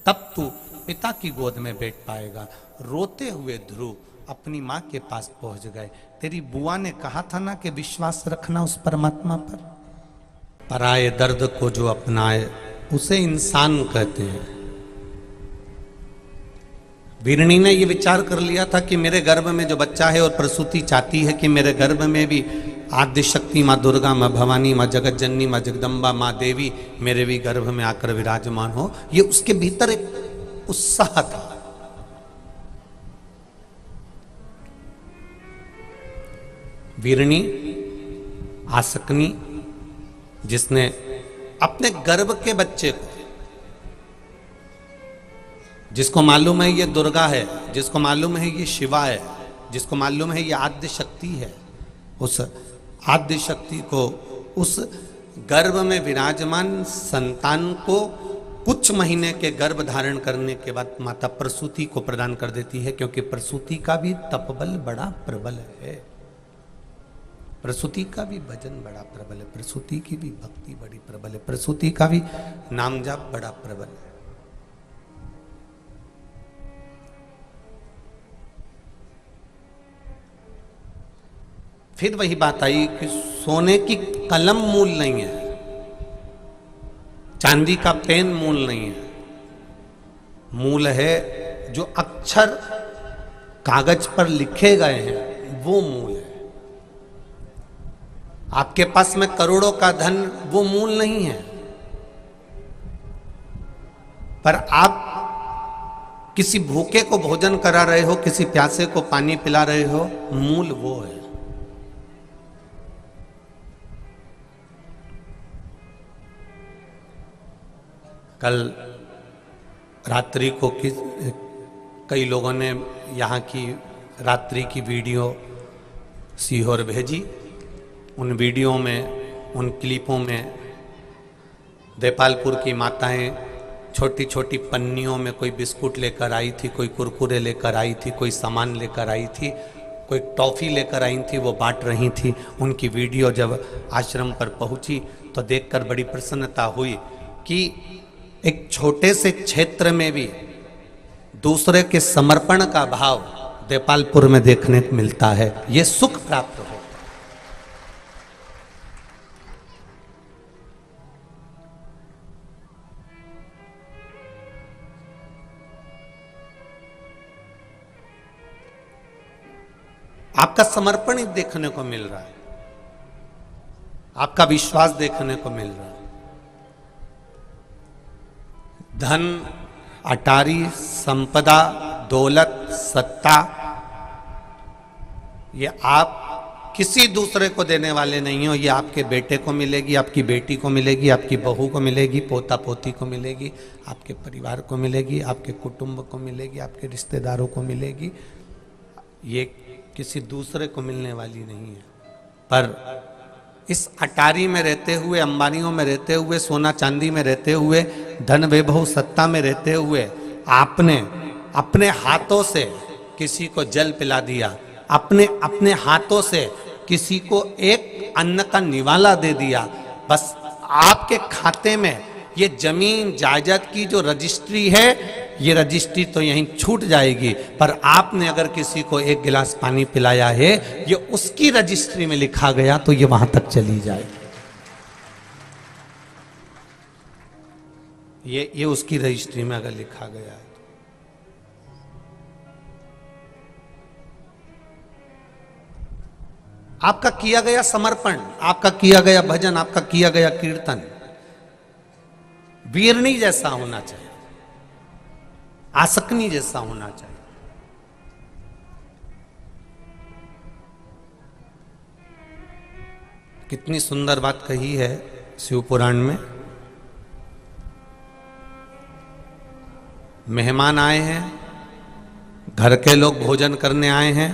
तब तू पिता की गोद में बैठ पाएगा। रोते हुए ध्रुव अपनी माँ के पास पहुंच गए। तेरी बुआ ने कहा था ना कि विश्वास रखना उस परमात्मा पर। पराये दर्द को जो अपनाए उसे इंसान कहते हैं। वीरणी ने यह विचार कर लिया था कि मेरे गर्भ में जो बच्चा है और प्रसूति चाहती है कि मेरे गर्भ में भी आद्य शक्ति माँ दुर्गा, माँ भवानी, माँ जगत जननी, माँ जगदम्बा, माँ देवी मेरे भी गर्भ में आकर विराजमान हो। ये उसके भीतर एक उत्साह था। वीरणी आसकनी, जिसने अपने गर्भ के बच्चे को, जिसको मालूम है ये दुर्गा है, जिसको मालूम है ये शिवा है, जिसको मालूम है ये आद्य शक्ति है, उस आद्य शक्ति को, उस गर्भ में विराजमान संतान को कुछ महीने के गर्भ धारण करने के बाद माता प्रसूति को प्रदान कर देती है, क्योंकि प्रसूति का भी तपबल बड़ा प्रबल है, प्रसूति का भी भजन बड़ा प्रबल है, प्रसूति की भी भक्ति बड़ी प्रबल है, प्रसूति का भी नाम जाप बड़ा प्रबल है। फिर वही बात आई कि सोने की कलम मूल नहीं है, चांदी का पेन मूल नहीं है, मूल है जो अक्षर कागज पर लिखे गए हैं, वो मूल है। आपके पास में करोड़ों का धन, वो मूल नहीं है, पर आप किसी भूखे को भोजन करा रहे हो, किसी प्यासे को पानी पिला रहे हो, मूल वो है। कल रात्रि को कई लोगों ने यहाँ की रात्रि की वीडियो सीहोर भेजी। उन वीडियो में, उन क्लिपों में देपालपुर की माताएं छोटी छोटी पन्नियों में कोई बिस्कुट लेकर आई थी, कोई कुरकुरे लेकर आई थी, कोई सामान लेकर आई थी, कोई टॉफ़ी लेकर आई थी, वो बांट रही थी। उनकी वीडियो जब आश्रम पर पहुंची तो देखकर बड़ी प्रसन्नता हुई कि एक छोटे से क्षेत्र में भी दूसरे के समर्पण का भाव देपालपुर में देखने को मिलता है। ये सुख प्राप्त हो। आपका समर्पण ही देखने को मिल रहा है, आपका विश्वास देखने को मिल रहा है। धन, अटारी, संपदा, दौलत, सत्ता, ये आप किसी दूसरे को देने वाले नहीं हो। ये आपके बेटे को मिलेगी, आपकी बेटी को मिलेगी, आपकी बहू को मिलेगी, पोता पोती को मिलेगी, आपके परिवार को मिलेगी, आपके कुटुंब को मिलेगी, आपके रिश्तेदारों को मिलेगी। ये किसी दूसरे को मिलने वाली नहीं है। पर इस अटारी में रहते हुए, अंबानियों में रहते हुए, सोना चांदी में रहते हुए, धन वैभव सत्ता में रहते हुए, आपने अपने हाथों से किसी को जल पिला दिया, अपने हाथों से किसी को एक अन्न का निवाला दे दिया। बस आपके खाते में ये जमीन जायदाद की जो रजिस्ट्री है, ये रजिस्ट्री तो यहीं छूट जाएगी, पर आपने अगर किसी को एक गिलास पानी पिलाया है, ये उसकी रजिस्ट्री में लिखा गया तो ये वहां तक चली जाएगी। ये उसकी रजिस्ट्री में अगर लिखा गया है। आपका किया गया समर्पण, आपका किया गया भजन, आपका किया गया कीर्तन वीरनी जैसा होना चाहिए, आसकनी जैसा होना चाहिए। कितनी सुंदर बात कही है शिव पुराण में। मेहमान आए हैं, घर के लोग भोजन करने आए हैं,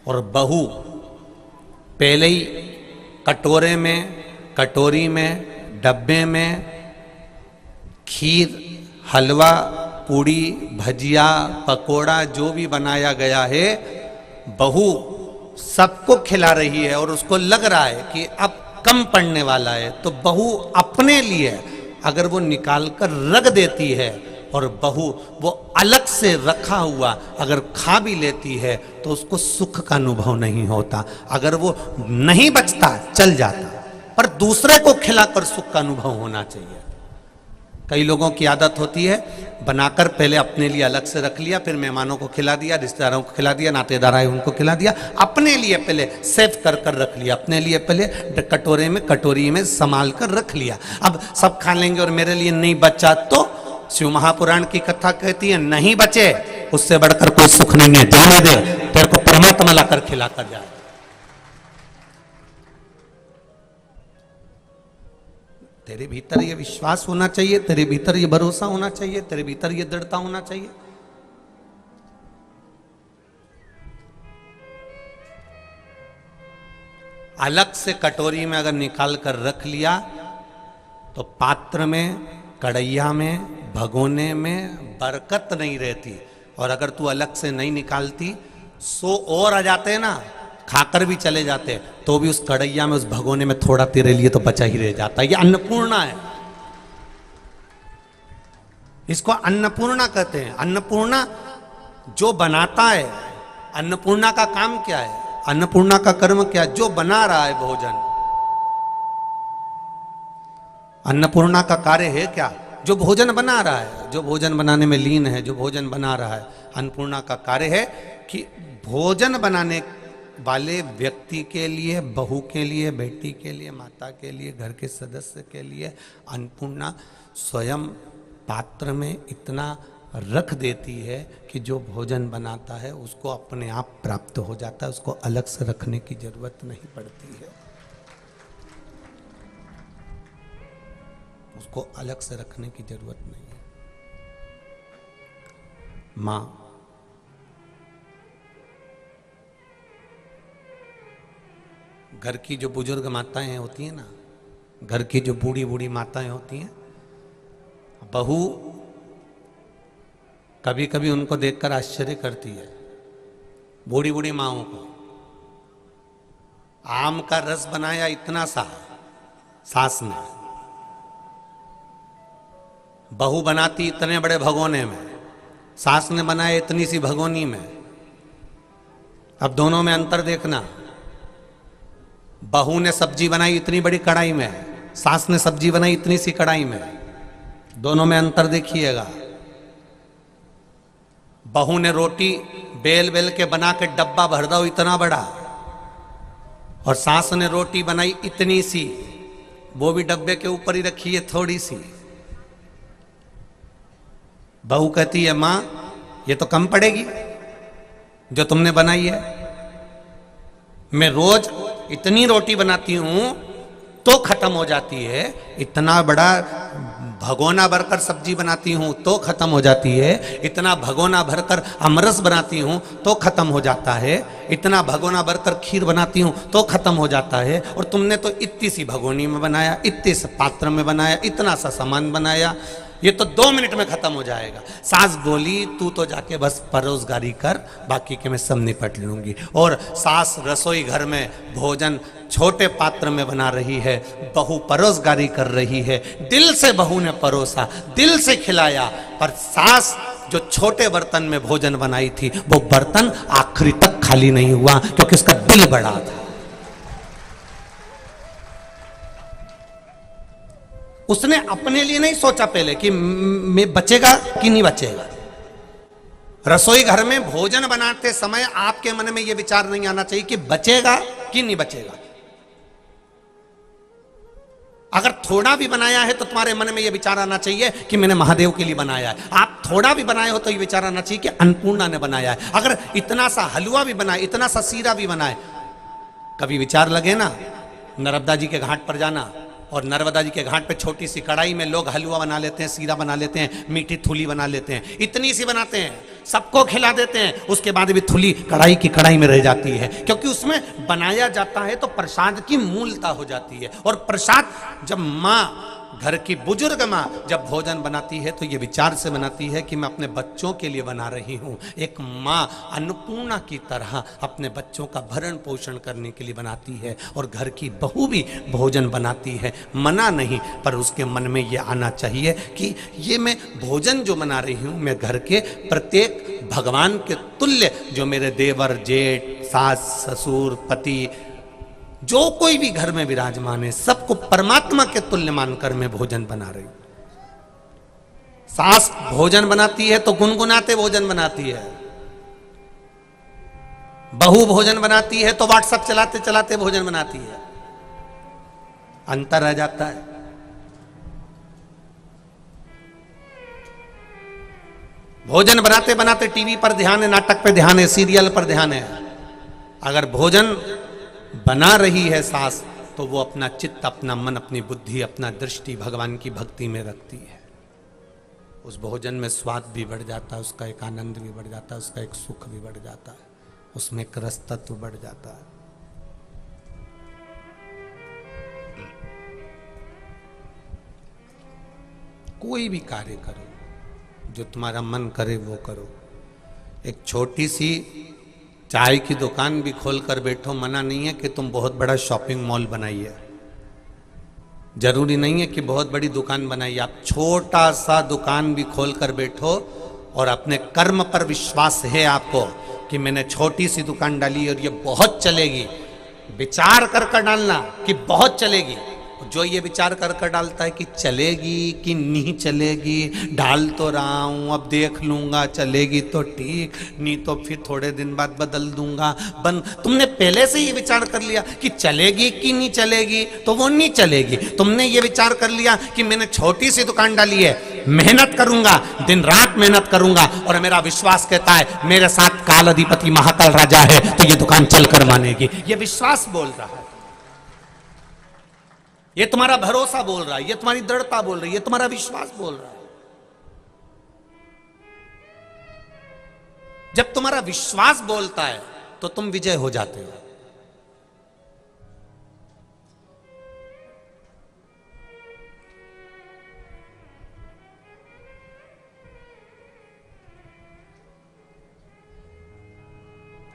और बहू पहले ही कटोरे में, कटोरी में, डब्बे में खीर, हलवा, पूड़ी, भजिया, पकोड़ा जो भी बनाया गया है, बहू सबको खिला रही है। और उसको लग रहा है कि अब कम पड़ने वाला है, तो बहू अपने लिए अगर वो निकाल कर रख देती है, और बहू वो अलग से रखा हुआ अगर खा भी लेती है, तो उसको सुख का अनुभव नहीं होता। अगर वो नहीं बचता चल जाता, पर दूसरे को खिलाकर सुख का अनुभव होना चाहिए। कई लोगों की आदत होती है बनाकर पहले अपने लिए अलग से रख लिया, फिर मेहमानों को खिला दिया, रिश्तेदारों को खिला दिया, नातेदार आए उनको खिला दिया, अपने लिए पहले सेव कर कर रख लिया, अपने लिए पहले कटोरे में, कटोरी में संभाल कर रख लिया। अब सब खा लेंगे और मेरे लिए नहीं बचा, तो शिव महापुराण की कथा कहती है नहीं बचे उससे बढ़कर कोई सुख नहीं है, जाने दे, तेरे को परमात्मा लाकर खिलाकर जाए। तेरे भीतर ये विश्वास होना चाहिए, तेरे भीतर ये भरोसा होना चाहिए, तेरे भीतर ये दृढ़ता होना चाहिए। अलग से कटोरी में अगर निकाल कर रख लिया, तो पात्र में, कढ़ैया में, भगोने में बरकत नहीं रहती। और अगर तू अलग से नहीं निकालती, 100 और आ जाते ना, खाकर भी चले जाते, तो भी उस कढ़ैया में, उस भगोने में थोड़ा तेरे लिए तो बचा ही रह जाता। ये अन्नपूर्णा है, इसको अन्नपूर्णा कहते हैं। अन्नपूर्णा जो बनाता है, अन्नपूर्णा का काम क्या है, अन्नपूर्णा का कर्म क्या है? जो बना रहा है भोजन, अन्नपूर्णा का कार्य है क्या? जो भोजन बना रहा है, जो भोजन बनाने में लीन है, जो भोजन बना रहा है। अन्नपूर्णा का कार्य है कि भोजन बनाने वाले व्यक्ति के लिए, बहू के लिए, बेटी के लिए, माता के लिए, घर के सदस्य के लिए अन्नपूर्णा स्वयं पात्र में इतना रख देती है कि जो भोजन बनाता है उसको अपने आप प्राप्त हो जाता है, उसको अलग से रखने की जरूरत नहीं पड़ती है, उसको अलग से रखने की जरूरत नहीं है। माँ घर की जो बुजुर्ग माताएं होती हैं ना, घर की जो बूढ़ी बूढ़ी माताएं होती हैं, बहू कभी कभी उनको देखकर आश्चर्य करती है। बूढ़ी बूढ़ी माओं को आम का रस बनाया इतना सा सास ने, बहू बनाती इतने बड़े भगोने में, सास ने बनाया इतनी सी भगोनी में। अब दोनों में अंतर देखना, बहू ने सब्जी बनाई इतनी बड़ी कढ़ाई में, सास ने सब्जी बनाई इतनी सी कढ़ाई में, दोनों में अंतर देखिएगा। बहू ने रोटी बेल बेल के बना के डब्बा भर दो इतना बड़ा, और सास ने रोटी बनाई इतनी सी, वो भी डब्बे के ऊपर ही रखी है थोड़ी सी। बहू कहती है माँ ये तो कम पड़ेगी जो तुमने बनाई है, मैं रोज इतनी रोटी बनाती हूं तो खत्म हो जाती है, इतना बड़ा भगोना भरकर सब्जी बनाती हूं तो खत्म हो जाती है, इतना भगोना भरकर अमरस बनाती हूं तो खत्म हो जाता है, इतना भगोना भरकर खीर बनाती हूं तो खत्म हो जाता है, और तुमने तो इतनी सी भगोनी में बनाया, इतने से पात्र में बनाया, इतना सा सामान बनाया, ये तो 2 मिनट में खत्म हो जाएगा। सास बोली तू तो जाके बस परोसगारी कर, बाकी के मैं सब निपट लूंगी। और सास रसोई घर में भोजन छोटे पात्र में बना रही है, बहू परोसगारी कर रही है, दिल से बहू ने परोसा, दिल से खिलाया, पर सास जो छोटे बर्तन में भोजन बनाई थी, वो बर्तन आखिरी तक खाली नहीं हुआ, क्योंकि उसका दिल बड़ा था। उसने अपने लिए नहीं सोचा पहले कि मैं बचेगा कि नहीं बचेगा। रसोई घर में भोजन बनाते समय आपके मन में यह विचार नहीं आना चाहिए कि बचेगा कि नहीं बचेगा। अगर थोड़ा भी बनाया है तो तुम्हारे मन में यह विचार आना चाहिए कि मैंने महादेव के लिए बनाया है। आप थोड़ा भी बनाए हो तो यह विचार आना चाहिए कि अन्नपूर्णा ने बनाया है। अगर इतना सा हलवा भी बनाए, इतना सा सीरा भी बनाए, कभी विचार लगे ना नर्मदा जी के घाट पर जाना और नर्मदा जी के घाट पे छोटी सी कढ़ाई में लोग हलवा बना लेते हैं, सीरा बना लेते हैं, मीठी थूली बना लेते हैं, इतनी सी बनाते हैं, सबको खिला देते हैं, उसके बाद भी थूली कढ़ाई की कढ़ाई में रह जाती है, क्योंकि उसमें बनाया जाता है तो प्रसाद की मूलता हो जाती है। और प्रसाद जब माँ, घर की बुजुर्ग माँ जब भोजन बनाती है तो ये विचार से बनाती है कि मैं अपने बच्चों के लिए बना रही हूँ। एक माँ अन्नपूर्णा की तरह अपने बच्चों का भरण पोषण करने के लिए बनाती है, और घर की बहू भी भोजन बनाती है, मना नहीं, पर उसके मन में ये आना चाहिए कि ये मैं भोजन जो बना रही हूँ, मैं घर के प्रत्येक भगवान के तुल्य, जो मेरे देवर जेठ सास ससुर पति जो कोई भी घर में विराजमान है, सबको परमात्मा के तुल्य मानकर मैं भोजन बना रही हूं। सास भोजन बनाती है तो गुनगुनाते भोजन बनाती है, बहू भोजन बनाती है तो व्हाट्सएप चलाते चलाते भोजन बनाती है, अंतर रह जाता है। भोजन बनाते बनाते टीवी पर ध्यान है, नाटक पे ध्यान है, सीरियल पर ध्यान है। अगर भोजन बना रही है सास, तो वो अपना चित्त, अपना मन, अपनी बुद्धि, अपना दृष्टि भगवान की भक्ति में रखती है। उस भोजन में स्वाद भी बढ़ जाता है, उसका एक आनंद भी बढ़ जाता है, उसका एक सुख भी बढ़ जाता है, उसमें एक रस तत्व बढ़ जाता है। कोई भी कार्य करो, जो तुम्हारा मन करे वो करो। एक छोटी सी चाय की दुकान भी खोलकर बैठो, मना नहीं है कि तुम बहुत बड़ा शॉपिंग मॉल बनाइए, जरूरी नहीं है कि बहुत बड़ी दुकान बनाइए। आप छोटा सा दुकान भी खोलकर बैठो और अपने कर्म पर विश्वास है आपको कि मैंने छोटी सी दुकान डाली और ये बहुत चलेगी, विचार कर डालना कि बहुत चलेगी। जो ये विचार कर डालता है कि चलेगी कि नहीं चलेगी, डाल तो रहा हूं, अब देख लूंगा, चलेगी तो ठीक, नहीं तो फिर थोड़े दिन बाद बदल दूंगा, तुमने पहले से ये विचार कर लिया कि चलेगी कि नहीं चलेगी, तो वो नहीं चलेगी। तुमने ये विचार कर लिया कि मैंने छोटी सी दुकान डाली है, मेहनत करूंगा, दिन रात मेहनत करूंगा, और मेरा विश्वास कहता है मेरे साथ काल अधिपति महाकाल राजा है, तो ये दुकान चलकर मानेगी। ये विश्वास बोल रहा है, ये तुम्हारा भरोसा बोल रहा है, ये तुम्हारी दृढ़ता बोल रही है, ये तुम्हारा विश्वास बोल रहा है। जब तुम्हारा विश्वास बोलता है तो तुम विजय हो जाते हो।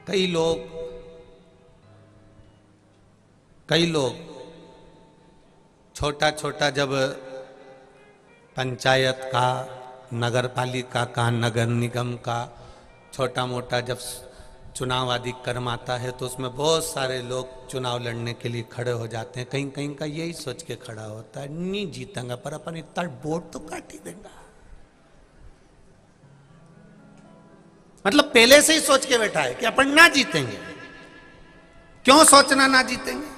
कई लोग छोटा छोटा जब पंचायत का, नगर पालिका का, नगर निगम का छोटा मोटा जब चुनाव आदि कर्म आता है, तो उसमें बहुत सारे लोग चुनाव लड़ने के लिए खड़े हो जाते हैं। कहीं कहीं का यही सोच के खड़ा होता है, नहीं जीतेंगे पर अपन इतना वोट तो काट ही देंगे। मतलब पहले से ही सोच के बैठा है कि अपन ना जीतेंगे। क्यों सोचना ना जीतेंगे?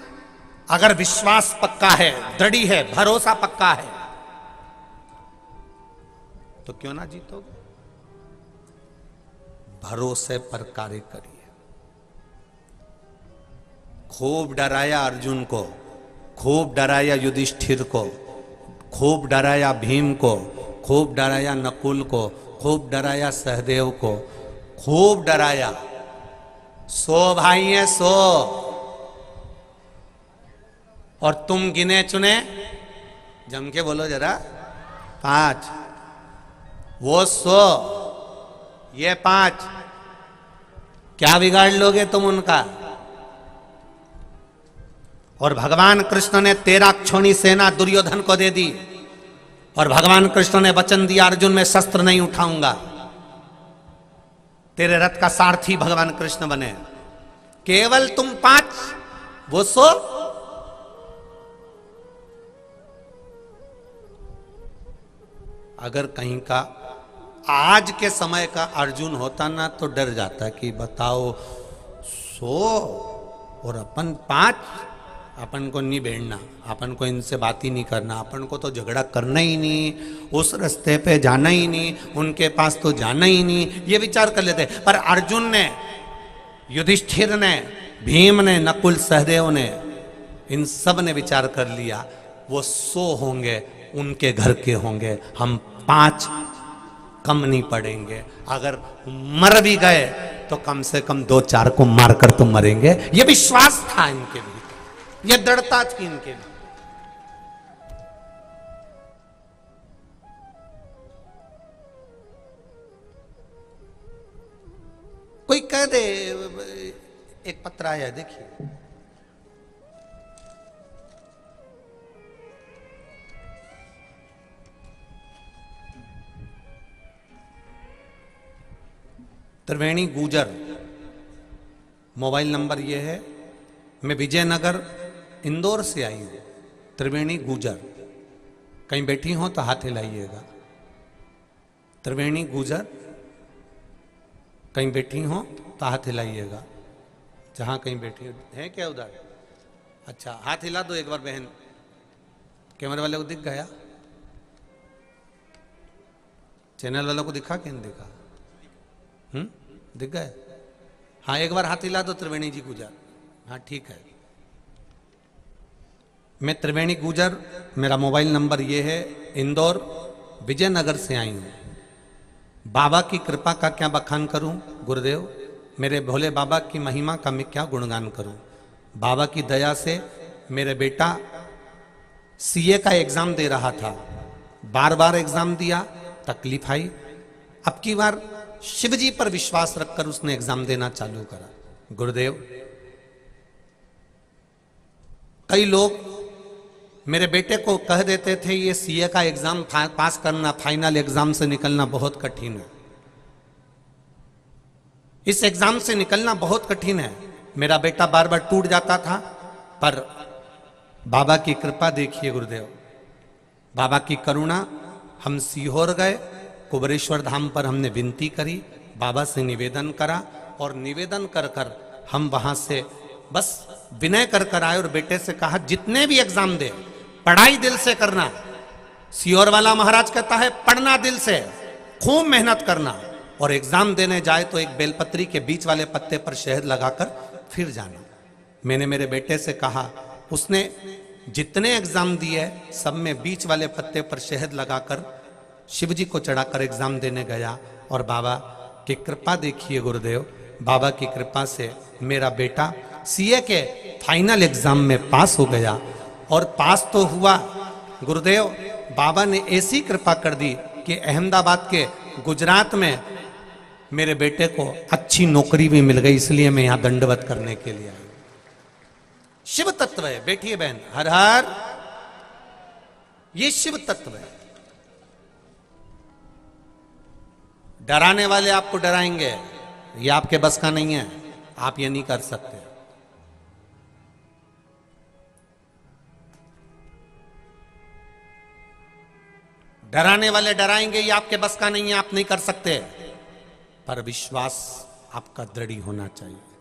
अगर विश्वास पक्का है, दृढ़ है, भरोसा पक्का है, तो क्यों ना जीतोगे? भरोसे पर कार्य करिए। खूब डराया अर्जुन को, खूब डराया युधिष्ठिर को, खूब डराया भीम को, खूब डराया नकुल को, खूब डराया सहदेव को, खूब डराया। 100 भाई हैं, 100, और तुम गिने चुने, जम के बोलो जरा, 5। वो 100, ये 5, क्या बिगाड़ लोगे तुम उनका? और भगवान कृष्ण ने 13 क्षोणी सेना दुर्योधन को दे दी, और भगवान कृष्ण ने वचन दिया अर्जुन मैं शस्त्र नहीं उठाऊंगा। तेरे रथ का सारथी भगवान कृष्ण बने। केवल तुम 5, वो 100। अगर कहीं का आज के समय का अर्जुन होता ना, तो डर जाता कि बताओ 100 और अपन 5, अपन को नहीं बैठना, अपन को इनसे बात ही नहीं करना, अपन को तो झगड़ा करना ही नहीं, उस रास्ते पे जाना ही नहीं, उनके पास तो जाना ही नहीं, ये विचार कर लेते। पर अर्जुन ने, युधिष्ठिर ने, भीम ने, नकुल सहदेव ने इन सब ने विचार कर लिया वो 100 होंगे, उनके घर के होंगे, हम 5 कम नहीं पड़ेंगे। अगर मर भी गए तो कम से कम 2-4 को मारकर तो मरेंगे। ये विश्वास था इनके लिए, ये दृढ़ता थी इनके लिए। कोई कह दे, एक पत्र आया है देखिए, त्रिवेणी गुजर, मोबाइल नंबर ये है, मैं विजयनगर इंदौर से आई हूं। त्रिवेणी गुजर, कहीं बैठी हो तो हाथ हिलाइएगा। त्रिवेणी गुजर, कहीं बैठी हो तो हाथ हिलाइएगा, जहां कहीं बैठी हो। है क्या उधर? अच्छा, हाथ हिला दो एक बार बहन। कैमरे वाले को दिख गया? चैनल वालों को दिखा कि नहीं दिखा? दिख गए? हाँ, एक बार हाथ हिला दो त्रिवेणी जी गुजर। हाँ ठीक है। मैं त्रिवेणी गुजर, मेरा मोबाइल नंबर ये है, इंदौर विजयनगर से आई हूं। बाबा की कृपा का क्या बखान करूं गुरुदेव, मेरे भोले बाबा की महिमा का मैं क्या गुणगान करूं। बाबा की दया से मेरे बेटा सीए का एग्जाम दे रहा था, बार बार एग्जाम दिया, तकलीफ आई। अब की बार शिव जी पर विश्वास रखकर उसने एग्जाम देना चालू करा। गुरुदेव, कई लोग मेरे बेटे को कह देते थे ये सीए का एग्जाम पास करना, फाइनल एग्जाम से निकलना बहुत कठिन है, इस एग्जाम से निकलना बहुत कठिन है। मेरा बेटा बार बार टूट जाता था, पर बाबा की कृपा देखिए गुरुदेव, बाबा की करुणा। हम सीहोर गए, कुबरेश्वर धाम पर हमने विनती करी, बाबा से निवेदन करा, और निवेदन कर कर हम वहां से बस विनय कर कर आए और बेटे से कहा जितने भी एग्जाम दे पढ़ाई दिल से करना। सीहोर वाला महाराज कहता है पढ़ना दिल से, खूब मेहनत करना, और एग्जाम देने जाए तो एक बेलपत्री के बीच वाले पत्ते पर शहद लगाकर फिर जाना। मैंने मेरे बेटे से कहा, उसने जितने एग्जाम दिए सब में बीच वाले पत्ते पर शहद लगाकर शिव जी को चढ़ाकर एग्जाम देने गया, और बाबा की कृपा देखिए गुरुदेव, बाबा की कृपा से मेरा बेटा सीए के फाइनल एग्जाम में पास हो गया। और पास तो हुआ गुरुदेव, बाबा ने ऐसी कृपा कर दी कि अहमदाबाद के गुजरात में मेरे बेटे को अच्छी नौकरी भी मिल गई। इसलिए मैं यहां दंडवत करने के लिए आई। शिव तत्व है, बैठिए बहन, हर हर, ये शिव तत्व है। डराने वाले आपको डराएंगे, ये आपके बस का नहीं है, आप ये नहीं कर सकते। डराने वाले डराएंगे, ये आपके बस का नहीं है, आप नहीं कर सकते, पर विश्वास आपका दृढ़ होना चाहिए।